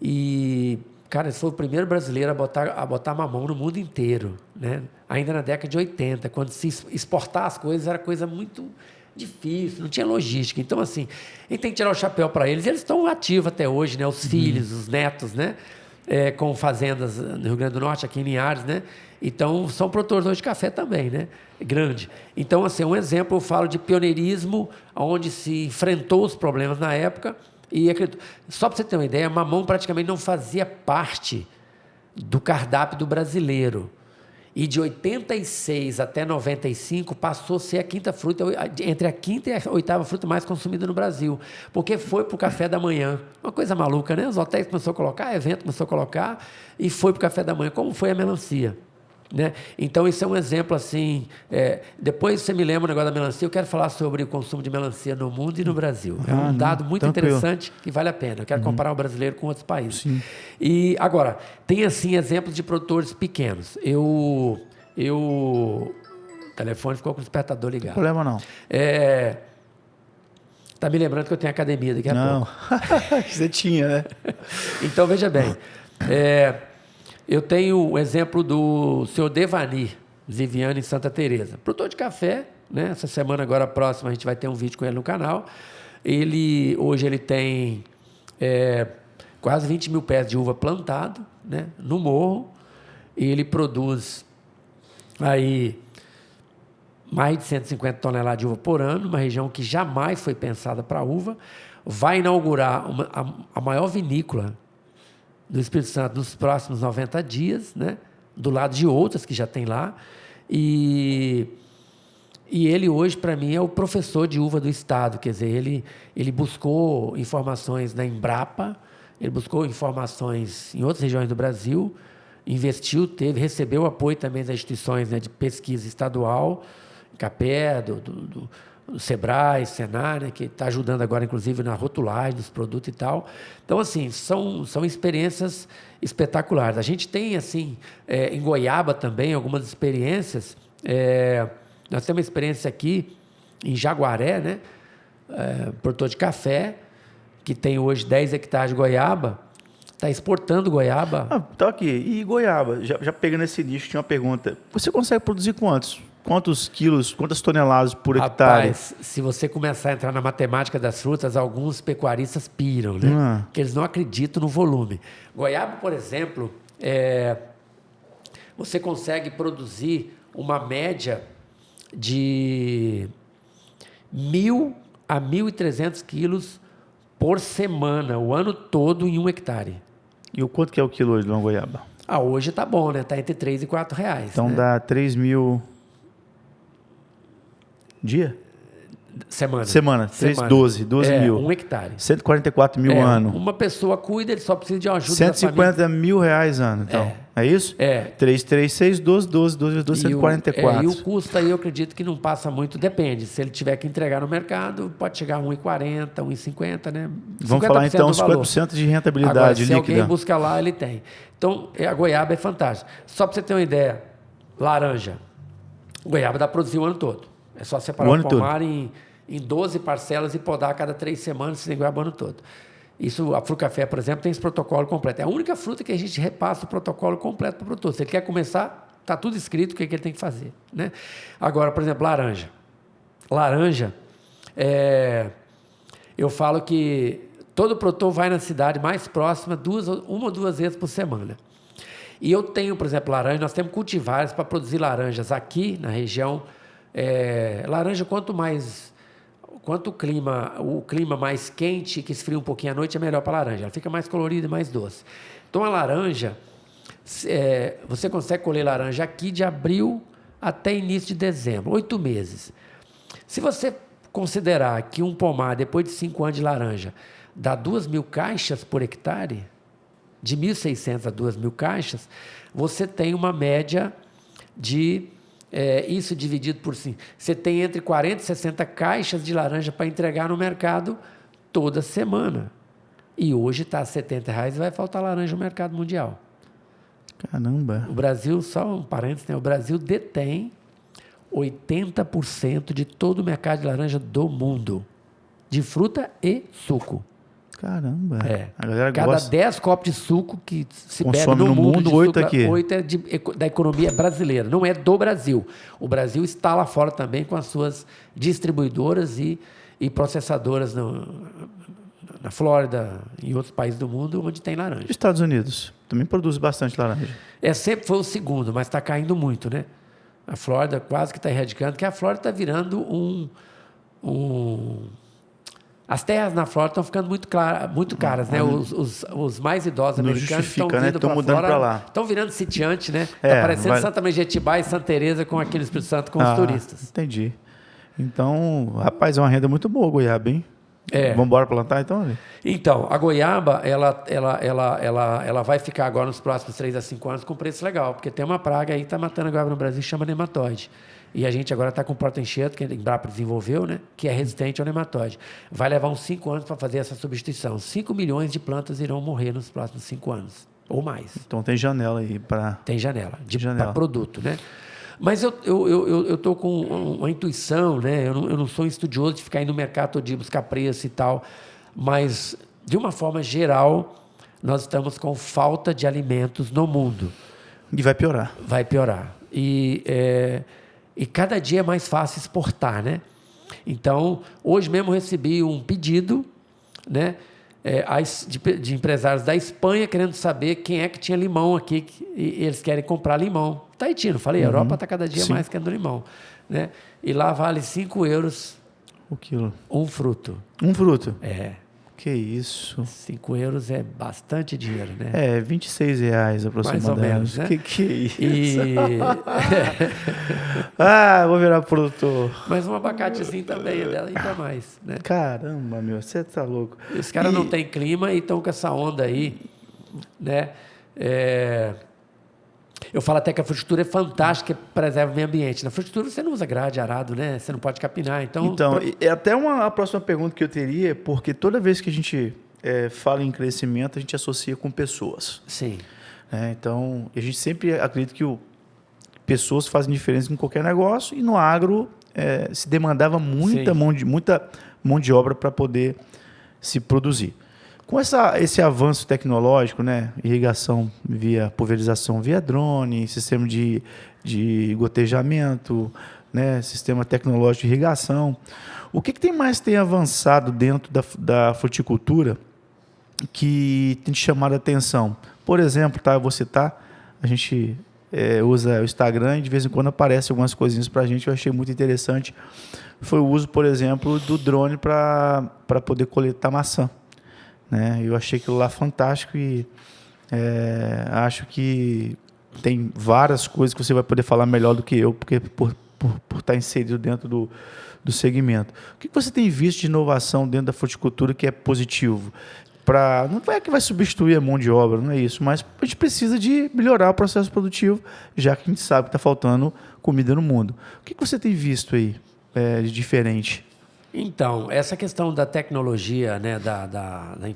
E, cara, esse foi o primeiro brasileiro a botar mamão no mundo inteiro, né? Ainda na década de 80, quando se exportar as coisas era coisa muito difícil, não tinha logística. Então, assim, a gente tem que tirar o chapéu para eles. Eles estão ativos até hoje, né? Os filhos, os netos, né? Com fazendas no Rio Grande do Norte, aqui em Linhares, né? Então, são produtores hoje de café também, né? Grande. Então, assim, um exemplo, eu falo de pioneirismo, onde se enfrentou os problemas na época e acredito. Só para você ter uma ideia, mamão praticamente não fazia parte do cardápio do brasileiro. E de 86 até 95 passou a ser a quinta fruta, entre a quinta e a oitava fruta mais consumida no Brasil, porque foi para o café da manhã. Uma coisa maluca, né? Os hotéis começaram a colocar, evento começou a colocar, e foi para o café da manhã, como foi a melancia. né? Então, isso é um exemplo assim. Depois você me lembra o negócio da melancia. Eu quero falar sobre o consumo de melancia no mundo e no Brasil. É um dado muito interessante que vale a pena. Eu quero comparar o brasileiro com outros países.
Sim.
E agora, tem assim exemplos de produtores pequenos. O telefone ficou com o despertador ligado.
Não tem problema não.
Tá me lembrando que eu tenho academia daqui a pouco.
Não, você tinha, né?
Então, veja bem. Eu tenho o exemplo do senhor Devani Ziviani em Santa Teresa. Produtor de café, né? Essa semana agora próxima a gente vai ter um vídeo com ele no canal. Hoje ele tem quase 20 mil pés de uva plantado, né? No morro. E ele produz aí mais de 150 toneladas de uva por ano, uma região que jamais foi pensada para uva. Vai inaugurar a maior vinícola do Espírito Santo nos próximos 90 dias, né? Do lado de outras que já tem lá. E ele hoje, para mim, é o professor de uva do Estado. Quer dizer, ele buscou informações na Embrapa, ele buscou informações em outras regiões do Brasil, investiu, recebeu apoio também das instituições, né, de pesquisa estadual, CAPE, do Sebrae, Senar, né, que está ajudando agora, inclusive, na rotulagem dos produtos e tal. Então, assim, são experiências espetaculares. A gente tem, assim, em Goiaba também, algumas experiências. Nós temos uma experiência aqui em Jaguaré, né, produtor de café, que tem hoje 10 hectares de goiaba, está exportando goiaba.
Tá aqui. E goiaba? Já pegando esse nicho, tinha uma pergunta. Você consegue produzir quantos? Quantos quilos, quantas toneladas por hectare?
Rapaz, se você começar a entrar na matemática das frutas, alguns pecuaristas piram, né? Porque eles não acreditam no volume. Goiaba, por exemplo, você consegue produzir uma média de 1.000 a 1.300 quilos por semana, o ano todo, em 1 hectare.
E o quanto que é o quilo hoje de uma goiaba?
Hoje tá bom, né? Tá entre 3 e 4 reais.
Então,
né?
dá 3 mil... Dia? Semana. 12 mil.
1 hectare.
144 mil ano.
Uma pessoa cuida, ele só precisa de uma ajuda
150 mil reais ano, então. É isso? 3, 6, 12, 144.
E o custo aí eu acredito que não passa muito, depende. Se ele tiver que entregar no mercado, pode chegar a 1,40, 1,50, né?
Vamos falar então 50% de rentabilidade
agora,
líquida.
Se alguém busca lá, ele tem. Então, a goiaba é fantástica. Só para você ter uma ideia, laranja. Goiaba dá para produzir o ano todo. É só separar o pomar em 12 parcelas e podar a cada 3 semanas, sem goiaba o ano todo. Isso, a Frucafé, por exemplo, tem esse protocolo completo. É a única fruta que a gente repassa o protocolo completo para o produtor. Se ele quer começar, está tudo escrito o que ele tem que fazer, né? Agora, por exemplo, laranja. Laranja, eu falo que todo produtor vai na cidade mais próxima uma ou duas vezes por semana. E eu tenho, por exemplo, laranja, nós temos cultivares para produzir laranjas aqui na região. Laranja, quanto o clima mais quente, que esfria um pouquinho à noite, é melhor para a laranja. Ela fica mais colorida e mais doce. Então, a laranja, você consegue colher laranja aqui de abril até início de dezembro, 8 meses. Se você considerar que um pomar, depois de 5 anos de laranja, dá 2.000 caixas por hectare, de 1.600 a 2.000 caixas, você tem uma média de... isso dividido por 5. Você tem entre 40 e 60 caixas de laranja para entregar no mercado toda semana. E hoje está a R$70 e vai faltar laranja no mercado mundial.
Caramba!
O Brasil, só um parênteses, né? O Brasil detém 80% de todo o mercado de laranja do mundo, de fruta e suco.
Caramba!
A galera cada 10 copos de suco que se
consome
bebe no mundo,
8 aqui.
8 é da economia brasileira, não é do Brasil. O Brasil está lá fora também com as suas distribuidoras e processadoras na Flórida e em outros países do mundo onde tem laranja.
Estados Unidos também produz bastante laranja.
Sempre foi o segundo, mas está caindo muito, né? A Flórida quase que está erradicando, porque a Flórida está virando As terras na Flórida estão ficando muito caras, né? Os mais idosos americanos estão vindo para
mudando para lá.
Estão virando sitiante, né? Está parecendo Santa Maria de Jetibá e Santa Teresa com aquele Espírito Santo com os turistas.
Entendi. Então, rapaz, é uma renda muito boa, goiaba, hein? Vamos embora plantar então?
Então, a goiaba, ela vai ficar agora nos próximos 3 a 5 anos com preço legal, porque tem uma praga aí que está matando a goiaba no Brasil, chama nematóide. E a gente agora está com o porta-enxerto, que a Embrapa desenvolveu, né, que é resistente ao nematóide. Vai levar uns 5 anos para fazer essa substituição. 5 milhões de plantas irão morrer nos próximos 5 anos, ou mais.
Então tem janela aí para...
Tem janela, para produto, né? Mas eu estou com uma intuição, né? Eu não sou estudioso de ficar indo no mercado todo dia buscar preço e tal, mas, de uma forma geral, nós estamos com falta de alimentos no mundo.
E vai piorar.
Vai piorar. E cada dia é mais fácil exportar, né? Então, hoje mesmo recebi um pedido, né, de empresários da Espanha querendo saber quem é que tinha limão aqui, e eles querem comprar limão. Tahiti, não falei? A Europa está cada dia mais querendo limão, né? E lá vale 5 euros
o quilo.
Um fruto.
Um fruto?
É.
Que isso?
5 euros é bastante dinheiro, né?
É, R$26 aproximadamente.
Mais ou menos, né?
Que é isso? Vou virar produtor.
Mas um abacatezinho também, ainda mais, né?
Caramba, meu, você tá louco.
Os caras não têm clima e estão com essa onda aí, né? Eu falo até que a fruticultura é fantástica, preserva o meio ambiente. Na fruticultura você não usa grade, arado, né? Você não pode capinar. Então
é até a próxima pergunta que eu teria, porque toda vez que a gente fala em crescimento, a gente associa com pessoas.
Sim.
Então, a gente sempre acredita que pessoas fazem diferença em qualquer negócio, e no agro se demandava muita mão de obra para poder se produzir. Com esse avanço tecnológico, né, irrigação via pulverização via drone, sistema de gotejamento, né, sistema tecnológico de irrigação, o que tem mais avançado dentro da fruticultura que tem te chamado a atenção? Por exemplo, eu vou citar, a gente usa o Instagram e de vez em quando aparecem algumas coisinhas para a gente, eu achei muito interessante. Foi o uso, por exemplo, do drone para poder coletar maçã. Eu achei aquilo lá fantástico e acho que tem várias coisas que você vai poder falar melhor do que eu, porque por estar inserido dentro do segmento. O que você tem visto de inovação dentro da fruticultura que é positivo? Não é que vai substituir a mão de obra, não é isso, mas a gente precisa de melhorar o processo produtivo, já que a gente sabe que está faltando comida no mundo. O que você tem visto aí de diferente?
Então, essa questão da tecnologia, né, da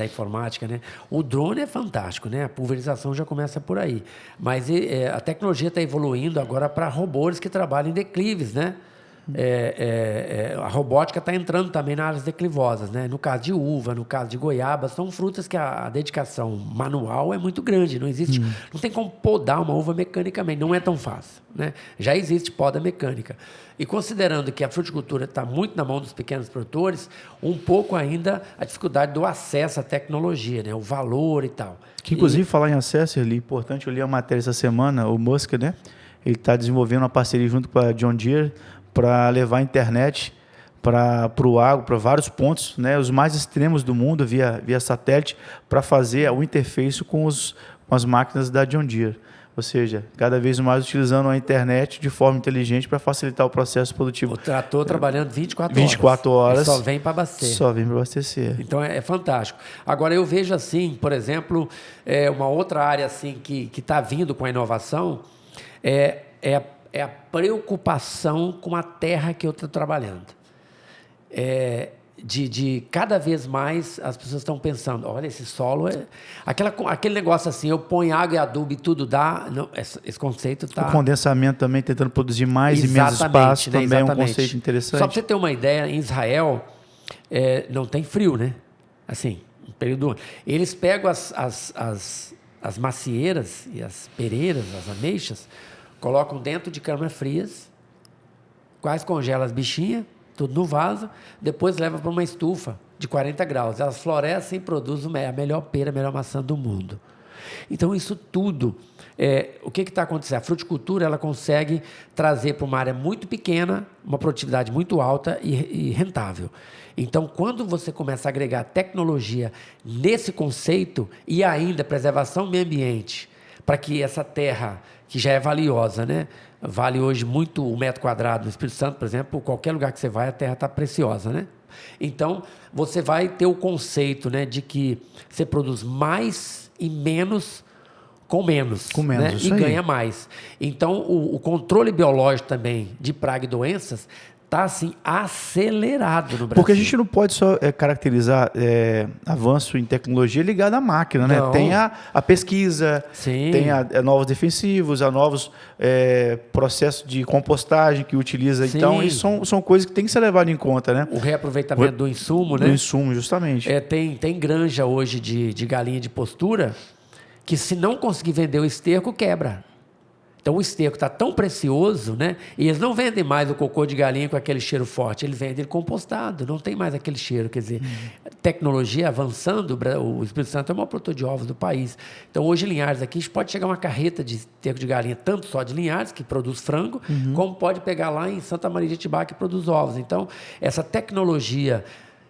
informática, né, o drone é fantástico, né, a pulverização já começa por aí, mas a tecnologia está evoluindo agora para robôs que trabalham em declives, né? A robótica está entrando também nas áreas declivosas, né? No caso de uva, no caso de goiaba, são frutas que a dedicação manual é muito grande. Não existe, não tem como podar uma uva mecanicamente, não é tão fácil, né? Já existe poda mecânica. E considerando que a fruticultura está muito na mão dos pequenos produtores, um pouco ainda a dificuldade do acesso à tecnologia, né? O valor e tal.
Que, inclusive, falar em acesso, é importante, eu li a matéria essa semana, o Musk, né? Ele está desenvolvendo uma parceria junto com a John Deere para levar a internet para o agro, para vários pontos, né, os mais extremos do mundo, via satélite, para fazer o interface com as máquinas da John Deere. Ou seja, cada vez mais utilizando a internet de forma inteligente para facilitar o processo produtivo. O
trator trabalhando 24 horas.
24 horas.
Só vem para abastecer.
Só vem para abastecer.
Então, é fantástico. Agora, eu vejo assim, por exemplo, uma outra área assim, que está vindo com a inovação é a preocupação com a terra que eu estou trabalhando. De cada vez mais as pessoas estão pensando, olha, esse solo aquele negócio assim, eu ponho água e adubo e tudo dá. Não, esse conceito está...
O condensamento também, tentando produzir mais e menos espaço, né? Também é um conceito interessante.
Só para você ter uma ideia, em Israel não tem frio, né? Assim, um período... Eles pegam as macieiras e as pereiras, as ameixas, colocam dentro de câmaras frias, quase congela as bichinhas, tudo no vaso, depois leva para uma estufa de 40 graus. Elas florescem e produzem a melhor pera, a melhor maçã do mundo. Então, isso tudo, o que está acontecendo? A fruticultura ela consegue trazer para uma área muito pequena, uma produtividade muito alta e rentável. Então, quando você começa a agregar tecnologia nesse conceito e ainda preservação do meio ambiente, para que essa terra, que já é valiosa, né? Vale hoje muito o metro quadrado no Espírito Santo, por exemplo, qualquer lugar que você vai, a terra está preciosa, né? Então, você vai ter o conceito, né, de que você produz mais e menos com menos, né?
Isso
E
aí.
ganha mais. Então, o controle biológico também de praga e doenças está assim, acelerado no Brasil.
Porque a gente não pode só caracterizar avanço em tecnologia ligado à máquina, né?
Não.
Tem a pesquisa,
Sim.
tem a novos defensivos, a novos processos de compostagem que utiliza.
Sim.
Então, isso são coisas que tem que ser levado em conta, né?
O reaproveitamento do insumo, né?
Do insumo, justamente.
Tem granja hoje de galinha de postura que, se não conseguir vender o esterco, quebra. Então, o esterco está tão precioso, né? E eles não vendem mais o cocô de galinha com aquele cheiro forte, eles vendem ele compostado, não tem mais aquele cheiro. Quer dizer, tecnologia avançando, o Espírito Santo é o maior produtor de ovos do país. Então, hoje, em Linhares, aqui, a gente pode chegar uma carreta de esterco de galinha, tanto só de Linhares, que produz frango, como pode pegar lá em Santa Maria de Itibá, que produz ovos. Então, essa tecnologia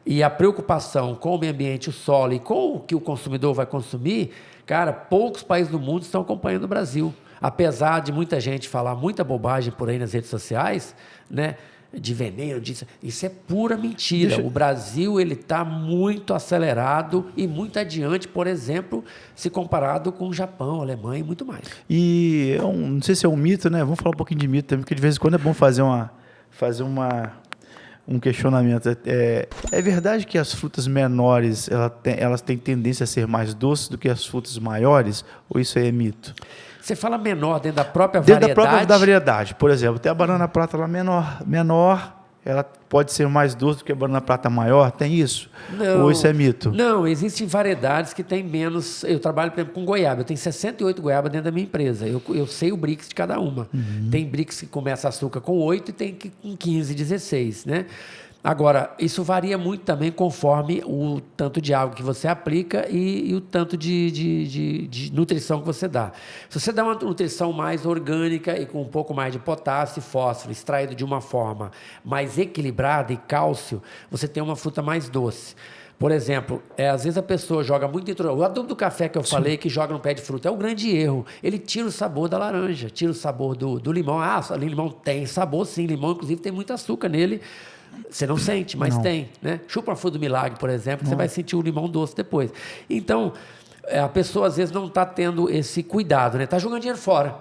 e a preocupação com o meio ambiente, o solo e com o que o consumidor vai consumir, cara, poucos países do mundo estão acompanhando o Brasil. Apesar de muita gente falar muita bobagem por aí nas redes sociais, né, de veneno, isso é pura mentira. O Brasil está muito acelerado e muito adiante, por exemplo, se comparado com o Japão, a Alemanha e muito mais.
E não sei se é um mito, né? Vamos falar um pouquinho de mito também, porque de vez em quando é bom fazer um questionamento. É verdade que as frutas menores elas têm tendência a ser mais doces do que as frutas maiores? Ou isso aí é mito?
Você fala menor dentro da própria
Dentro
variedade?
da variedade. Por exemplo, tem a banana prata lá menor, ela pode ser mais doce do que a banana prata maior? Tem isso?
Não,
ou isso é mito?
Não, existem variedades que têm menos. Eu trabalho, por exemplo, com goiaba. Eu tenho 68 goiabas dentro da minha empresa. Eu sei o Brix de cada uma. Tem Brix que começa açúcar com 8 e tem que com 15, 16, né? Agora, isso varia muito também conforme o tanto de água que você aplica e o tanto de nutrição que você dá. Se você dá uma nutrição mais orgânica e com um pouco mais de potássio e fósforo, extraído de uma forma mais equilibrada e cálcio, você tem uma fruta mais doce. Por exemplo, às vezes a pessoa joga muito o adubo do café que eu falei, que joga no pé de fruta, é um grande erro. Ele tira o sabor da laranja, tira o sabor do limão. Limão tem sabor, sim. Limão, inclusive, tem muito açúcar nele. Você não sente, mas tem, né? Chupa uma fruta do milagre, por exemplo, você vai sentir o limão doce depois. Então, a pessoa às vezes não está tendo esse cuidado, né? Está jogando dinheiro fora.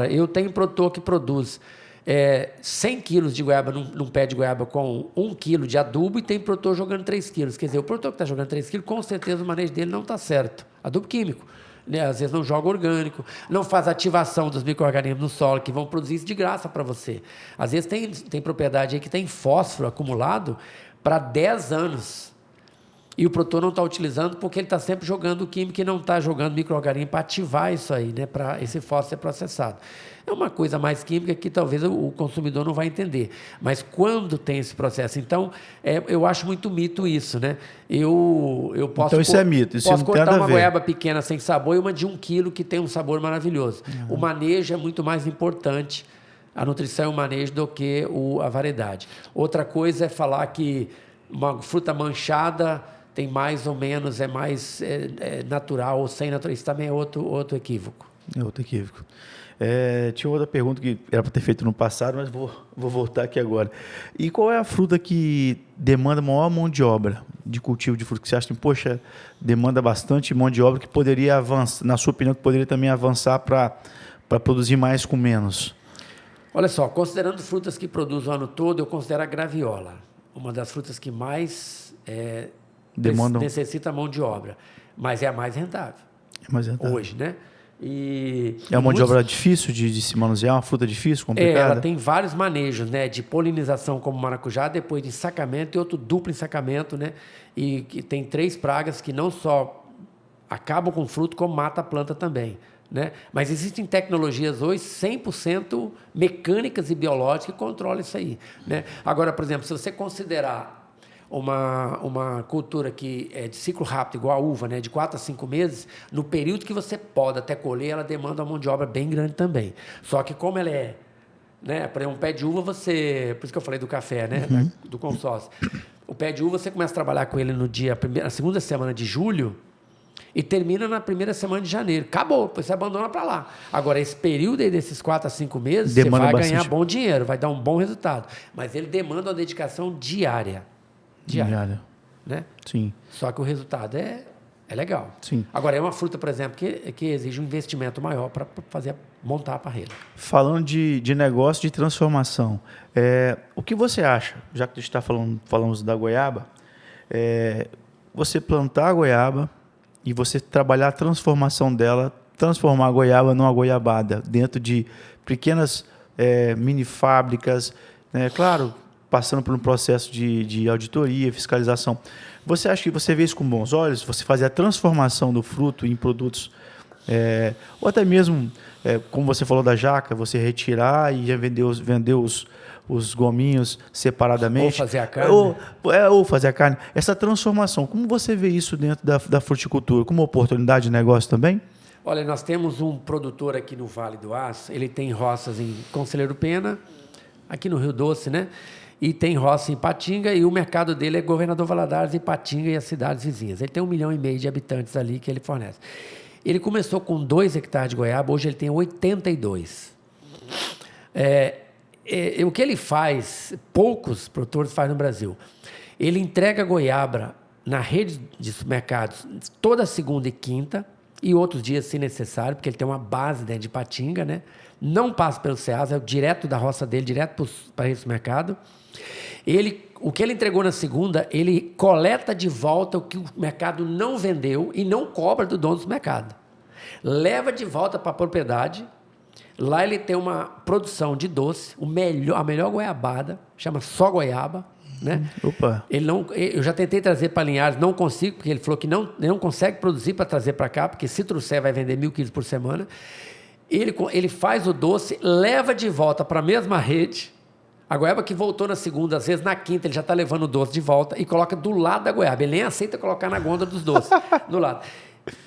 Eu tenho um produtor que produz 100 quilos de goiaba num pé de goiaba com 1 quilo de adubo e tem produtor jogando 3 quilos. Quer dizer, o produtor que está jogando 3 quilos, com certeza o manejo dele não está certo. Adubo químico. Né? Às vezes não joga orgânico, não faz ativação dos micro-organismos no solo, que vão produzir isso de graça para você. Às vezes tem propriedade aí que tem fósforo acumulado para 10 anos. E o produtor não está utilizando porque ele está sempre jogando químico e não está jogando micro-organismo para ativar isso aí, né? Para esse fósforo ser processado. É uma coisa mais química que talvez o consumidor não vai entender. Mas quando tem esse processo, então, eu acho muito mito isso, né? Eu posso
então isso é mito, isso
posso
não tem nada
cortar
a
uma
ver.
goiaba pequena sem sabor e uma de 1 quilo que tem um sabor maravilhoso. O manejo é muito mais importante, a nutrição e o manejo, do que a variedade. Outra coisa é falar que uma fruta manchada tem mais ou menos, é mais natural ou sem natural. Isso também é outro equívoco.
É outro equívoco. Tinha outra pergunta que era para ter feito no passado, mas vou voltar aqui agora. E qual é a fruta que demanda maior mão de obra de cultivo de fruta? Que você acha que, poxa, demanda bastante mão de obra que poderia avançar, na sua opinião, que poderia também avançar para produzir mais com menos?
Olha só, considerando frutas que produzem o ano todo, eu considero a graviola uma das frutas que mais necessita mão de obra, mas é a mais rentável. Hoje, né?
É uma mão de obra difícil de se manusear, uma fruta difícil, complicada?
Ela tem vários manejos, né? De polinização como maracujá, depois de ensacamento e outro duplo ensacamento, né? E que tem 3 pragas que não só acabam com o fruto, como mata a planta também, né? Mas existem tecnologias hoje 100% mecânicas e biológicas que controlam isso aí, né? Agora, por exemplo, se você considerar uma cultura que é de ciclo rápido, igual a uva, né, de 4 a 5 meses, no período que você pode até colher, ela demanda uma mão de obra bem grande também. Só que como ela né, por exemplo, um pé de uva, por isso que eu falei do café, né, do consórcio. O pé de uva, você começa a trabalhar com ele na segunda semana de julho e termina na primeira semana de janeiro. Acabou, depois você abandona para lá. Agora, esse período aí desses 4 a 5 meses, você vai ganhar bom dinheiro, vai dar um bom resultado. Mas ele demanda uma dedicação diária. diária. Né?
Sim.
Só que o resultado é legal.
Sim.
Agora, é uma fruta, por exemplo, que exige um investimento maior para montar a parreira.
Falando de negócio de transformação, o que você acha, já que a gente está falamos da goiaba, você plantar a goiaba e você trabalhar a transformação dela, transformar a goiaba numa goiabada dentro de pequenas mini fábricas, né? Claro, passando por um processo de auditoria, fiscalização. Você acha que você vê isso com bons olhos? Você fazer a transformação do fruto em produtos, ou até mesmo, como você falou da jaca, você retirar e já vender os gominhos separadamente.
Ou fazer a carne.
Ou fazer a carne. Essa transformação, como você vê isso dentro da fruticultura? Como oportunidade de negócio também?
Olha, nós temos um produtor aqui no Vale do Aço, ele tem roças em Conselheiro Pena, aqui no Rio Doce, né? E tem roça em Ipatinga, e o mercado dele é Governador Valadares, Ipatinga e as cidades vizinhas. Ele tem 1,5 milhão de habitantes ali que ele fornece. Ele começou com 2 hectares de goiaba, hoje ele tem 82. O que ele faz, poucos produtores fazem no Brasil. Ele entrega goiaba na rede de supermercados toda segunda e quinta, e outros dias, se necessário, porque ele tem uma base dentro de Ipatinga, né? Não passa pelo Ceasa, é direto da roça dele, direto para a rede de supermercado. O que ele entregou na segunda, ele coleta de volta o que o mercado não vendeu e não cobra do dono do mercado. Leva de volta para a propriedade. Lá ele tem uma produção de doce, a melhor goiabada, chama só goiaba. Né?
Opa.
Eu já tentei trazer para Linhares, não consigo, porque ele falou que não consegue produzir para trazer para cá, porque se trouxer vai vender 1.000 quilos por semana. Ele faz o doce, leva de volta para a mesma rede. A goiaba que voltou na segunda, às vezes na quinta, ele já está levando o doce de volta e coloca do lado da goiaba. Ele nem aceita colocar na gôndola dos doces, do lado.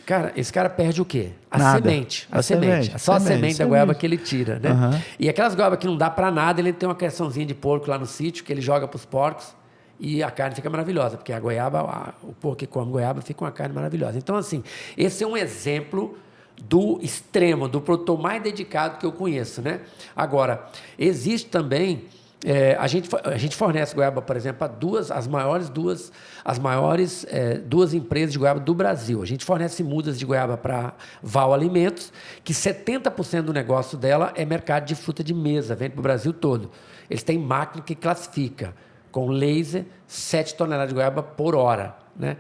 Cara, esse cara perde o quê? Semente. A semente. Só a semente da goiaba que ele tira, né?
Uhum.
E aquelas goiabas que não dá para nada, ele tem uma criaçãozinha de porco lá no sítio, que ele joga para os porcos e a carne fica maravilhosa, porque a goiaba, o porco que come goiaba fica com uma carne maravilhosa. Então, assim, esse é um exemplo do extremo, do produtor mais dedicado que eu conheço, né? Agora, existe também... a gente fornece goiaba, por exemplo, para duas empresas de goiaba do Brasil. A gente fornece mudas de goiaba para Val Alimentos, que 70% do negócio dela é mercado de fruta de mesa, vende para o Brasil todo. Eles têm máquina que classifica, com laser, 7 toneladas de goiaba por hora, né?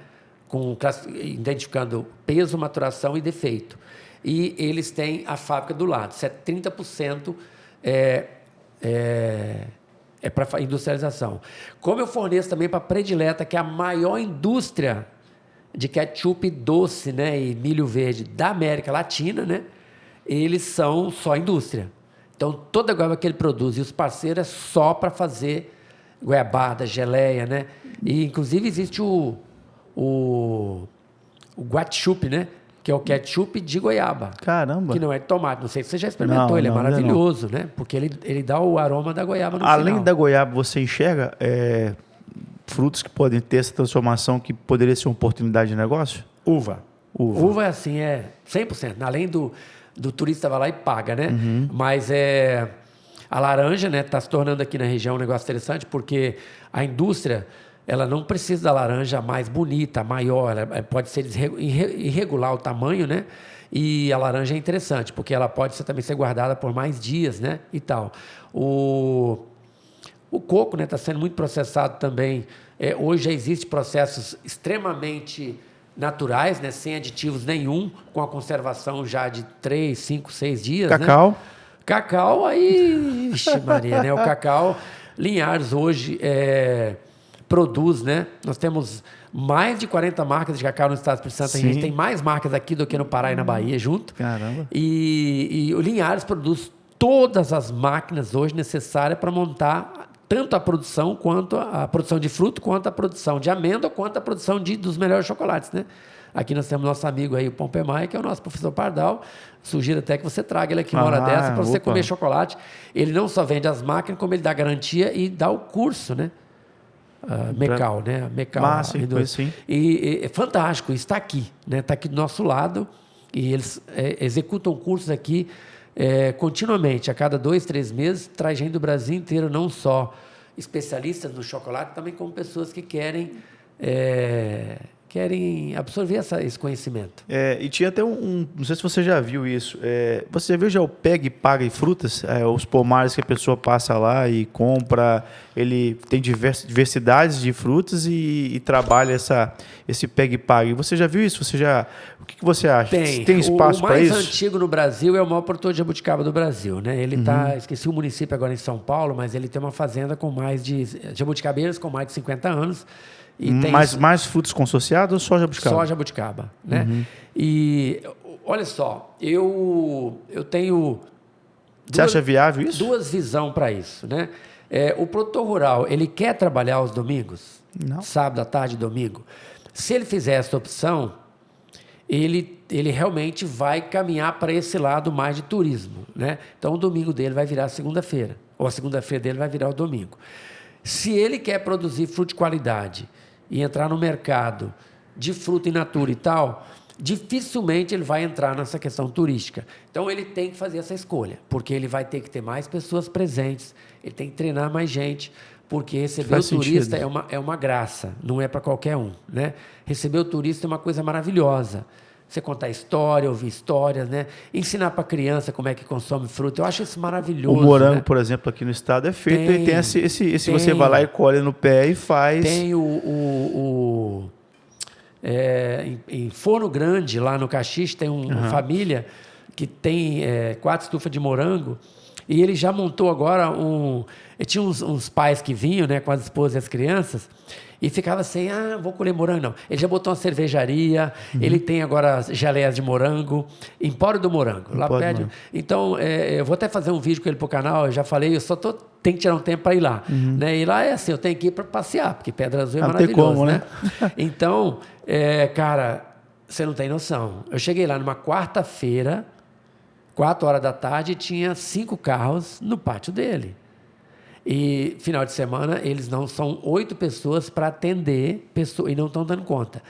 Identificando peso, maturação e defeito. E eles têm a fábrica do lado, 30% é para industrialização. Como eu forneço também para a Predileta, que é a maior indústria de ketchup doce, né, e milho verde da América Latina, né, eles são só indústria. Então, toda a goiaba que ele produz e os parceiros é só para fazer goiabada, geleia, né? E, inclusive, existe o guatchup, né? Que é o ketchup de goiaba.
Caramba!
Que não é de tomate. Não sei se você já experimentou, ele é maravilhoso, né? Porque ele dá o aroma da goiaba no final.
Além da goiaba, você enxerga frutos que podem ter essa transformação que poderia ser uma oportunidade de negócio?
Uva é assim, 100%. Além do turista vai lá e paga, né?
Uhum.
Mas a laranja, né? Está se tornando aqui na região um negócio interessante, porque a indústria... ela não precisa da laranja mais bonita, maior, ela pode ser irregular o tamanho, né? E a laranja é interessante, porque ela pode também ser guardada por mais dias, né? E tal. O coco, né, está sendo muito processado também. Hoje já existem processos extremamente naturais, né? Sem aditivos nenhum, com a conservação já de 3, 5, 6 dias.
Cacau?
Né? Cacau, aí... Vixe Maria, né? O cacau, Linhares hoje produz, né? Nós temos mais de 40 marcas de cacau no estado do Espírito Santo.
Sim.
A gente tem mais marcas aqui do que no Pará e na Bahia junto.
Caramba.
E o Linhares produz todas as máquinas hoje necessárias para montar tanto a produção quanto a produção de fruto, quanto a produção de amêndoa, quanto a produção dos melhores chocolates, né? Aqui nós temos nosso amigo aí, o Pompemai, que é o nosso professor Pardal. Sugiro até que você traga ele aqui uma hora dessa para você comer chocolate. Ele não só vende as máquinas, como ele dá garantia e dá o curso, né? Mecal, né? Mecal.
Massa, sim.
E é fantástico, está aqui, né? Está aqui do nosso lado e eles executam cursos aqui continuamente, a cada 2, 3 meses, traz gente do Brasil inteiro, não só especialistas no chocolate, também como pessoas que querem absorver esse conhecimento.
E tinha até não sei se você já viu isso, você já viu já o Pega e Paga em frutas? Os pomares que a pessoa passa lá e compra, ele tem diversidades de frutas e trabalha esse Pega e Paga. E você já viu isso? O que você acha? Tem espaço para isso?
O mais antigo no Brasil é o maior produtor de jabuticaba do Brasil, né? Ele esqueci o município agora em São Paulo, mas ele tem uma fazenda com mais de jabuticabeiras com mais de 50 anos. E
mais frutos consociados ou só jabuticaba?
Só jabuticaba, né? E olha só, eu tenho...
Você acha viável isso?
Duas visões para isso, né? O produtor rural, ele quer trabalhar aos domingos?
Não.
Sábado à tarde, domingo. Se ele fizer essa opção, ele realmente vai caminhar para esse lado mais de turismo, né? Então, o domingo dele vai virar segunda-feira, ou a segunda-feira dele vai virar o domingo. Se ele quer produzir fruta de qualidade e entrar no mercado de fruta in natura e tal, dificilmente ele vai entrar nessa questão turística. Então, ele tem que fazer essa escolha, porque ele vai ter que ter mais pessoas presentes, ele tem que treinar mais gente, porque receber o turista é uma graça, não é para qualquer um, né? Receber o turista é uma coisa maravilhosa. Você contar história, ouvir histórias, né? Ensinar para a criança como é que consome fruta. Eu acho isso maravilhoso.
O morango,
né?
Por exemplo, aqui no estado é feito e tem esse você vai lá e colhe no pé e faz.
Tem em Forno Grande, lá no Caxias, tem uma família que tem 4 estufas de morango e ele já montou agora tinha uns pais que vinham, né, com as esposas e as crianças e ficava assim, vou colher morango, não. Ele já botou uma cervejaria, ele tem agora geleias de morango, Empório do Morango. Lá perto. Então, eu vou até fazer um vídeo com ele pro canal, eu já falei, tenho que tirar um tempo para ir lá. Né? E lá é assim, eu tenho que ir para passear, porque Pedra Azul é maravilhoso.
Não tem como,
né? Então, cara, você não tem noção. Eu cheguei lá numa quarta-feira, 4 horas da tarde, e tinha 5 carros no pátio dele. E final de semana, eles não são 8 pessoas para atender e não estão dando conta.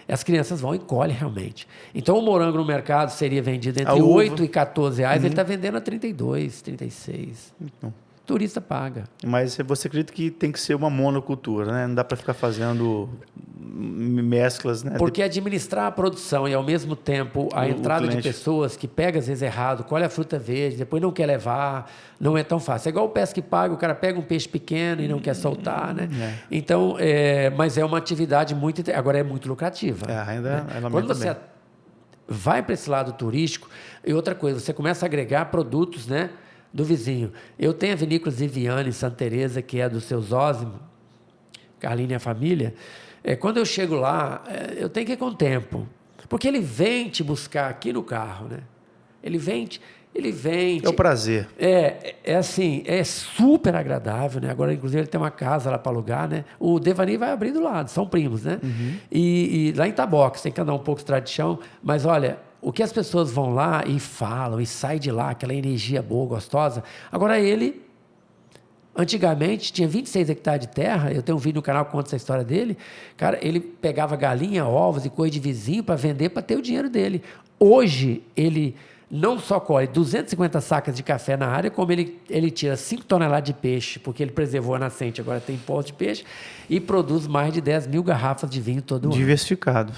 As crianças vão e colhem realmente. Então, o morango no mercado seria vendido entre 8 e 14 reais, ele está vendendo a 32, 36. Então. Turista paga.
Mas você acredita que tem que ser uma monocultura, né? Não dá para ficar fazendo mesclas, né?
Porque administrar a produção e, ao mesmo tempo, a entrada de pessoas que pega, às vezes, errado, colhe a fruta verde, depois não quer levar, não é tão fácil. É igual o pesca e paga, o cara pega um peixe pequeno e não quer soltar, né? Então, mas é uma atividade agora é muito lucrativa.
Ainda
né? Quando você vai para esse lado turístico, e outra coisa, você começa a agregar produtos, né? Do vizinho. Eu tenho a vinícola Ziviane em Santa Teresa, que é do seu Zósimo, Carlinhos e a família. Quando eu chego lá, eu tenho que ir com o tempo. Porque ele vem te buscar aqui no carro, né? Ele vem.
É o prazer.
Assim, é super agradável, né? Agora, inclusive, ele tem uma casa lá para alugar, né? O Devani vai abrir do lado, são primos, né? E lá em Taboca, tem que andar um pouco de tradição, mas olha. O que as pessoas vão lá e falam e saem de lá, aquela energia boa, gostosa. Agora, ele, antigamente, tinha 26 hectares de terra. Eu tenho um vídeo no canal que conta essa história dele. Cara, ele pegava galinha, ovos e coisa de vizinho para vender, para ter o dinheiro dele. Hoje, ele não só colhe 250 sacas de café na área, como ele tira 5 toneladas de peixe, porque ele preservou a nascente, agora tem poço de peixe, e produz mais de 10 mil garrafas de vinho todo ano.
Diversificado.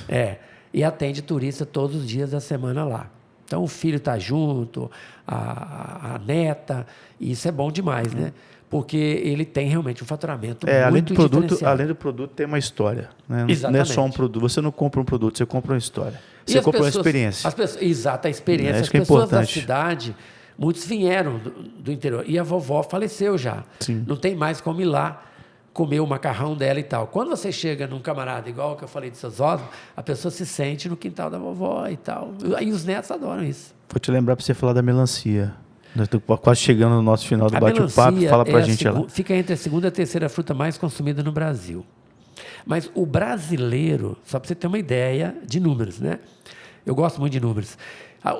E atende turista todos os dias da semana lá. Então, o filho está junto, a neta, e isso é bom demais, né? Porque ele tem realmente um faturamento muito diferenciado.
Além do produto, tem uma história. Né?
Exatamente.
Não é só um produto. Você não compra um produto, você compra uma história. Você compra uma experiência.
Exato, a experiência. As pessoas da cidade, muitos vieram do interior. E a vovó faleceu já.
Sim.
Não tem mais como ir lá comer o macarrão dela e tal. Quando você chega num camarada, igual que eu falei de seus ossos, a pessoa se sente no quintal da vovó e tal. E os netos adoram isso.
Vou te lembrar para você falar da melancia. Nós estamos quase chegando no nosso final do bate-papo. Fala para a gente lá.
Fica entre a segunda e a terceira fruta mais consumida no Brasil. Mas o brasileiro, só para você ter uma ideia de números, né? Eu gosto muito de números.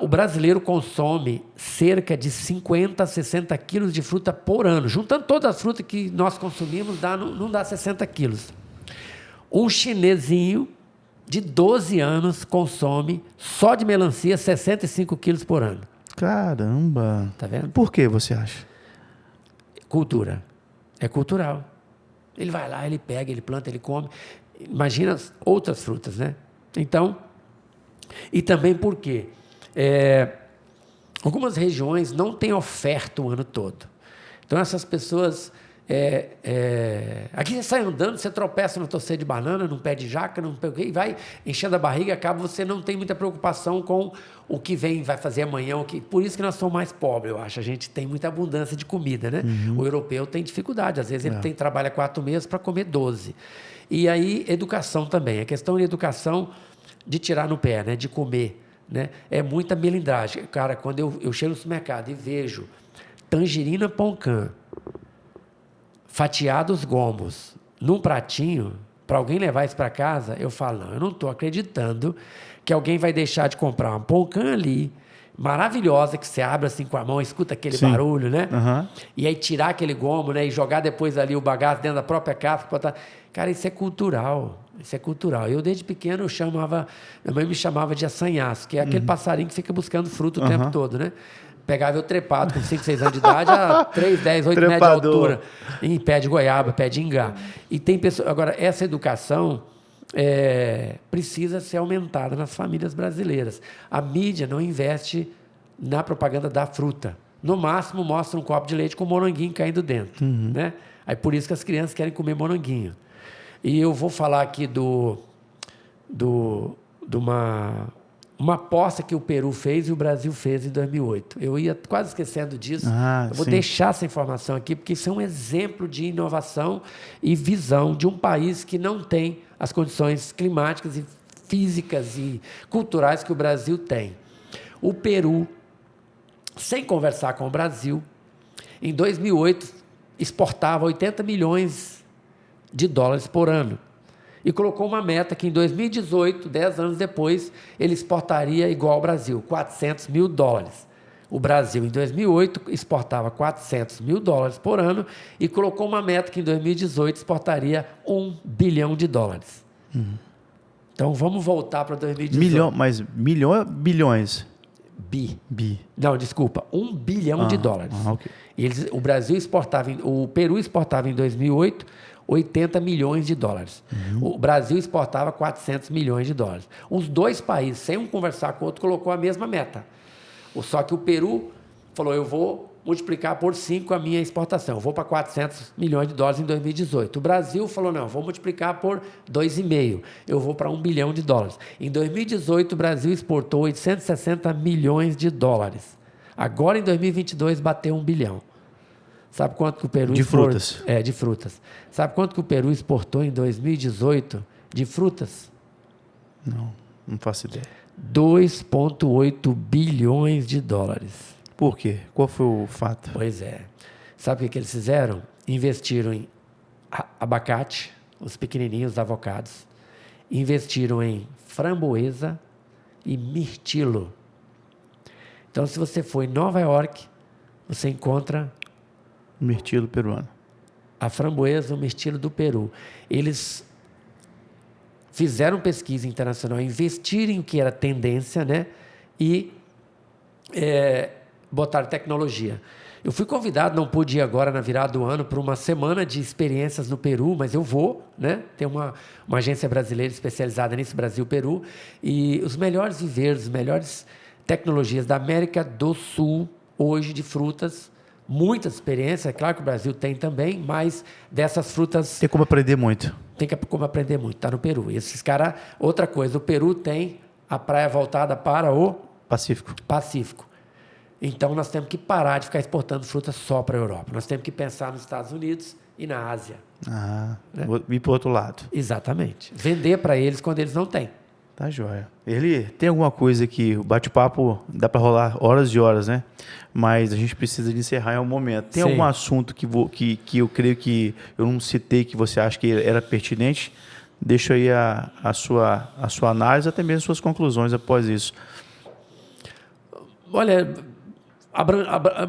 O brasileiro consome cerca de 50 a 60 quilos de fruta por ano. Juntando todas as frutas que nós consumimos, não dá 60 quilos. Um chinesinho de 12 anos consome, só de melancia, 65 quilos por ano.
Caramba!
Tá vendo?
Por que você acha?
Cultura. É cultural. Ele vai lá, ele pega, ele planta, ele come. Imagina as outras frutas, né? Então, e também porque algumas regiões não têm oferta o ano todo. Então, essas pessoas... aqui você sai andando, você tropeça no torcer de banana, num pé de jaca, num pé, e vai enchendo a barriga, acaba você não tem muita preocupação com o que vai fazer amanhã. Por isso que nós somos mais pobres, eu acho. A gente tem muita abundância de comida, né? O europeu tem dificuldade. Às vezes ele trabalha 4 meses para comer 12. E aí, educação também. A questão de educação de tirar no pé, né? De comer, né? É muita melindragem. Cara, quando eu chego no supermercado e vejo tangerina poncã, fatiados gomos num pratinho, para alguém levar isso para casa, eu falo, não, eu não estou acreditando que alguém vai deixar de comprar uma poncã ali, maravilhosa, que você abre assim com a mão, escuta aquele barulho, né? E aí tirar aquele gomo, né? E jogar depois ali o bagaço dentro da própria casca. Botar... Cara, isso é cultural. Isso é cultural. Eu, desde pequeno, minha mãe me chamava de assanhaço, que é aquele passarinho que fica buscando fruto o tempo todo, né? Pegava eu trepado com 5, 6 anos de idade, a 3, 10, 8 metros de altura, em pé de goiaba, pé de ingá. E tem pessoas... Agora, essa educação precisa ser aumentada nas famílias brasileiras. A mídia não investe na propaganda da fruta. No máximo, mostra um copo de leite com moranguinho caindo dentro. Né? Aí, por isso que as crianças querem comer moranguinho. E eu vou falar aqui de uma aposta que o Peru fez e o Brasil fez em 2008. Eu ia quase esquecendo disso. Eu vou deixar essa informação aqui, porque isso é um exemplo de inovação e visão de um país que não tem as condições climáticas e físicas e culturais que o Brasil tem. O Peru, sem conversar com o Brasil, em 2008, exportava 80 milhões de dólares por ano. E colocou uma meta que em 2018, 10 anos depois, ele exportaria igual ao Brasil, 400 mil dólares. O Brasil, em 2008, exportava 400 mil dólares por ano e colocou uma meta que em 2018 exportaria 1 bilhão de dólares. Então, vamos voltar para 2018.
Mas milhão ou bilhões?
Bi. Não, desculpa, 1 bilhão de dólares.
Okay.
O Peru exportava em 2008 80 milhões de dólares. O Brasil exportava 400 milhões de dólares. Os dois países, sem um conversar com o outro, colocou a mesma meta. Só que o Peru falou, eu vou multiplicar por 5 a minha exportação. Eu vou para 400 milhões de dólares em 2018. O Brasil falou, não, eu vou multiplicar por 2,5. Eu vou para 1 bilhão de dólares. Em 2018, o Brasil exportou 860 milhões de dólares. Agora, em 2022, bateu 1 bilhão. Sabe quanto que o Peru exportou?
Frutas.
De frutas. Sabe quanto que o Peru exportou em 2018 de frutas?
Não faço ideia.
2,8 bilhões de dólares.
Por quê? Qual foi o fato?
Pois é. Sabe o que eles fizeram? Investiram em abacate, os pequenininhos avocados. Investiram em framboesa e mirtilo. Então, se você for em Nova York, você encontra...
Mirtilo peruano.
A framboesa, o mirtilo do Peru. Eles fizeram pesquisa internacional, investiram em o que era tendência, né? E botaram tecnologia. Eu fui convidado, não pude ir agora na virada do ano, para uma semana de experiências no Peru, mas eu vou, né? Tem uma agência brasileira especializada nisso, Brasil-Peru, e os melhores viveres, as melhores tecnologias da América do Sul, hoje, de frutas, muitas experiências, é claro que o Brasil tem também, mas dessas frutas...
Tem como aprender muito.
Tem como aprender muito, está no Peru. E esses caras, outra coisa, o Peru tem a praia voltada para o... Pacífico. Então, nós temos que parar de ficar exportando frutas só para a Europa. Nós temos que pensar nos Estados Unidos e na Ásia.
Né? Ir para o outro lado.
Exatamente. Vender para eles quando eles não têm.
Tá joia. Ele tem alguma coisa que o bate-papo dá para rolar horas e horas, né? Mas a gente precisa de encerrar em algum momento. Tem algum assunto que eu creio que eu não citei que você acha que era pertinente? Deixa aí a sua análise, até mesmo suas conclusões após isso.
Olha,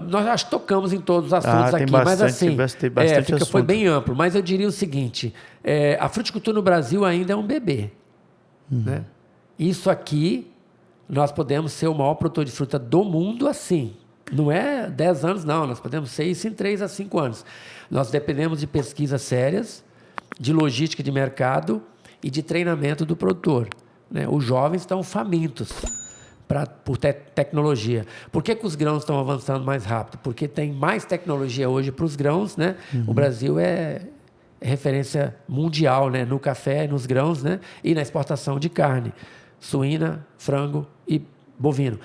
nós acho que tocamos em todos os assuntos aqui, mas assim, foi bem amplo. Mas eu diria o seguinte, a fruticultura no Brasil ainda é um bebê. Né? Isso aqui, nós podemos ser o maior produtor de fruta do mundo assim. Não é 10 anos, não. Nós podemos ser isso em 3 a 5 anos. Nós dependemos de pesquisas sérias, de logística de mercado e de treinamento do produtor, né? Os jovens estão famintos por tecnologia. Por que os grãos estão avançando mais rápido? Porque tem mais tecnologia hoje para os grãos, né? O Brasil é referência mundial, né? No café, nos grãos, né? E na exportação de carne, suína, frango e bovino.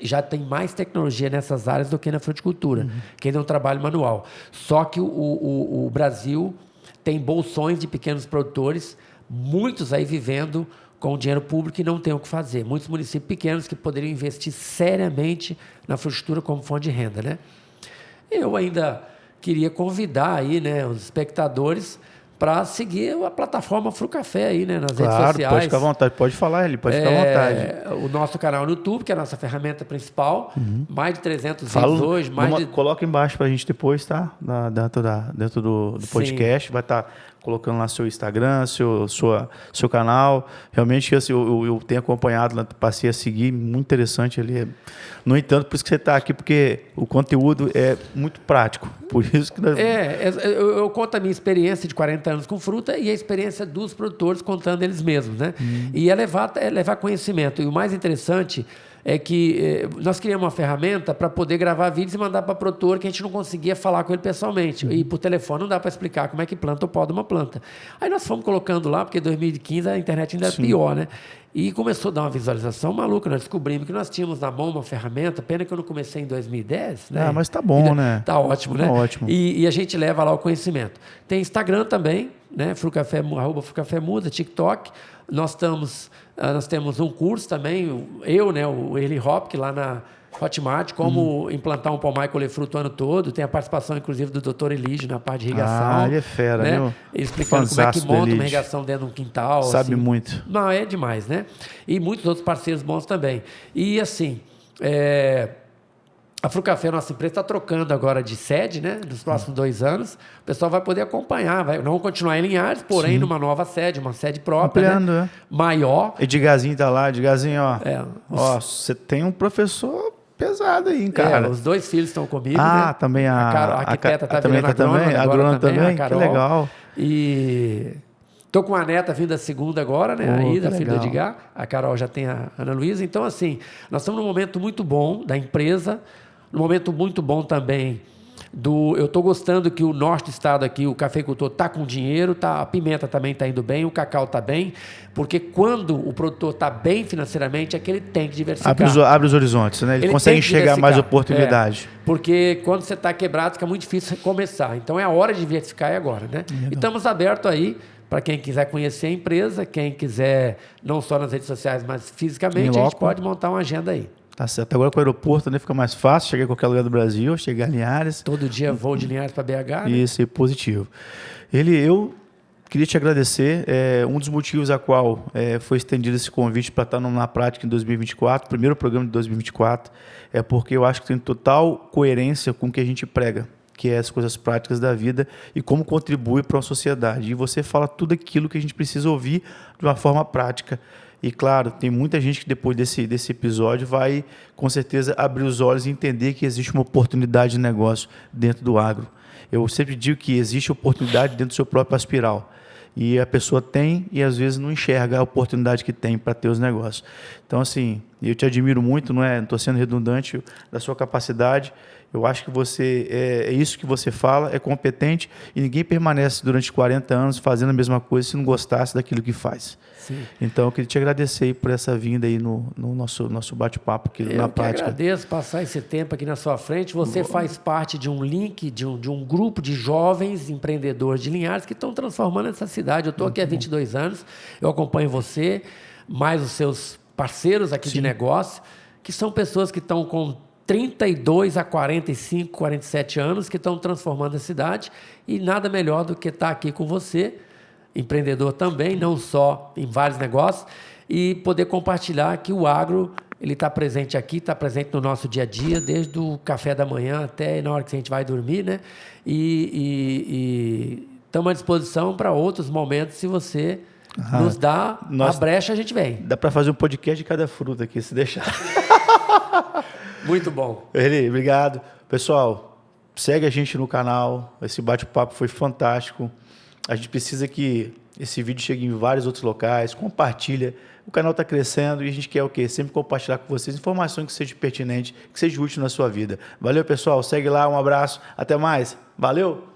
Já tem mais tecnologia nessas áreas do que na fruticultura, que ainda é um trabalho manual. Só que o Brasil tem bolsões de pequenos produtores, muitos aí vivendo com dinheiro público e não tem o que fazer. Muitos municípios pequenos que poderiam investir seriamente na fruticultura como fonte de renda, né? Eu ainda queria convidar aí, né, os espectadores para seguir a plataforma Frucafé aí, né, nas redes sociais.
Pode ficar à vontade, pode falar, ele pode ficar à vontade.
O nosso canal no YouTube, que é a nossa ferramenta principal, mais de 300 vídeos hoje.
Coloca embaixo para a gente depois, tá? Dentro do podcast, vai estar colocando lá seu Instagram, seu canal. Realmente, assim, eu tenho acompanhado, passei a seguir, muito interessante ali. No entanto, por isso que você está aqui, porque o conteúdo é muito prático. Por isso que
eu conto a minha experiência de 40 anos com fruta e a experiência dos produtores contando eles mesmos, né? E é levar conhecimento. E o mais interessante é que nós criamos uma ferramenta para poder gravar vídeos e mandar para o produtor que a gente não conseguia falar com ele pessoalmente. E por telefone não dá para explicar como é que planta ou poda uma planta. Aí nós fomos colocando lá, porque em 2015 a internet ainda era pior, né? E começou a dar uma visualização maluca. Nós descobrimos que nós tínhamos na mão uma ferramenta, pena que eu não comecei em 2010, né?
Ah, mas tá bom, né?
Tá ótimo, né?
Tá ótimo.
E a gente leva lá o conhecimento. Tem Instagram também, né? @Frucafé Muda, TikTok. Nós temos um curso também, o Early Hop, lá na Hotmart, como implantar um pomar e colher fruto o ano todo. Tem a participação, inclusive, do Dr. Elígio na parte de irrigação.
Ele é fera,
né?
Viu?
Explicando como é que monta uma irrigação dentro de um quintal.
Sabe
assim.
muito.
Não, é demais, né? E muitos outros parceiros bons também. E, assim, a Frucafé, nossa empresa, está trocando agora de sede, né? Nos próximos 2 anos. O pessoal vai poder acompanhar. Não vão continuar em Linhares, porém, numa nova sede, uma sede própria.
Ampliando,
né? Maior.
Edgarzinho tá lá. Edgarzinho, ó. Você tem um professor pesado aí, hein, cara?
Os 2 filhos estão comigo, né?
Também a
arquiteta está virando agrônoma
também.
A Carol.
Que legal.
E estou com a neta vindo da segunda agora, né? A Ida, filha do Edgar. A Carol já tem a Ana Luísa. Então, assim, nós estamos num momento muito bom da empresa. Um momento muito bom também eu estou gostando que o norte do estado aqui, o cafeicultor está com dinheiro, a pimenta também está indo bem, o cacau está bem, porque quando o produtor está bem financeiramente é que ele tem que diversificar.
Abre os horizontes, né? Ele consegue enxergar mais oportunidade.
Porque quando você está quebrado fica muito difícil começar. Então é a hora de diversificar agora, né? E estamos abertos aí para quem quiser conhecer a empresa, quem quiser não só nas redes sociais, mas fisicamente, a gente pode montar uma agenda aí.
Tá certo. Agora com o aeroporto, né, fica mais fácil, chegar em qualquer lugar do Brasil, chegar em Linhares.
Todo dia voo de Linhares para BH, né?
Isso, é positivo. Eu queria te agradecer. Um dos motivos a qual foi estendido esse convite para estar na prática em 2024, primeiro programa de 2024, é porque eu acho que tem total coerência com o que a gente prega, que é as coisas práticas da vida e como contribui para a sociedade. E você fala tudo aquilo que a gente precisa ouvir de uma forma prática. E, claro, tem muita gente que depois desse episódio vai, com certeza, abrir os olhos e entender que existe uma oportunidade de negócio dentro do agro. Eu sempre digo que existe oportunidade dentro do seu próprio aspiral. E a pessoa tem e, às vezes, não enxerga a oportunidade que tem para ter os negócios. Então, assim, eu te admiro muito, não estou sendo redundante, da sua capacidade. Eu acho que você é isso que você fala, é competente e ninguém permanece durante 40 anos fazendo a mesma coisa se não gostasse daquilo que faz.
Sim.
Então, eu queria te agradecer aí por essa vinda aí no nosso bate-papo aqui na prática.
Eu agradeço passar esse tempo aqui na sua frente. Você faz parte de um link, de um grupo de jovens empreendedores de Linhares que estão transformando essa cidade. Eu estou aqui há 22 anos, eu acompanho você, mais os seus parceiros aqui de negócio, que são pessoas que estão com 32 a 45, 47 anos, que estão transformando a cidade, e nada melhor do que estar aqui com você, empreendedor também, não só em vários negócios, e poder compartilhar que o agro ele está presente aqui, está presente no nosso dia a dia, desde o café da manhã até na hora que a gente vai dormir, né? E estamos à disposição para outros momentos, se você nos dá a brecha, a gente vem.
Dá para fazer um podcast de cada fruta aqui, se deixar.
Muito bom.
Eli, obrigado. Pessoal, segue a gente no canal. Esse bate-papo foi fantástico. A gente precisa que esse vídeo chegue em vários outros locais, compartilha. O canal está crescendo e a gente quer o quê? Sempre compartilhar com vocês informações que sejam pertinentes, que sejam úteis na sua vida. Valeu, pessoal. Segue lá, um abraço. Até mais. Valeu!